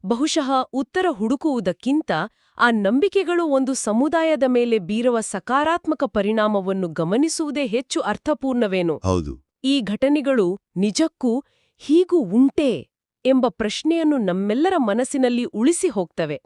M: ಬಹುಶಃ ಉತ್ತರ ಹುಡುಕುವುದಕ್ಕಿಂತ ಆ ನಂಬಿಕೆಗಳು ಒಂದು ಸಮುದಾಯದ ಮೇಲೆ ಬೀರುವ ಸಕಾರಾತ್ಮಕ ಪರಿಣಾಮವನ್ನು ಗಮನಿಸುವುದೇ ಹೆಚ್ಚು ಅರ್ಥಪೂರ್ಣವೇನೋ.
N: ಹೌದು.
M: ಈ ಘಟನೆಗಳು ನಿಜಕ್ಕೂ ಹೀಗೂ ಉಂಟೇ ಎಂಬ ಪ್ರಶ್ನೆಯನ್ನು ನಮ್ಮೆಲ್ಲರ ಮನಸ್ಸಿನಲ್ಲಿ ಉಳಿಸಿ ಹೋಗ್ತವೆ.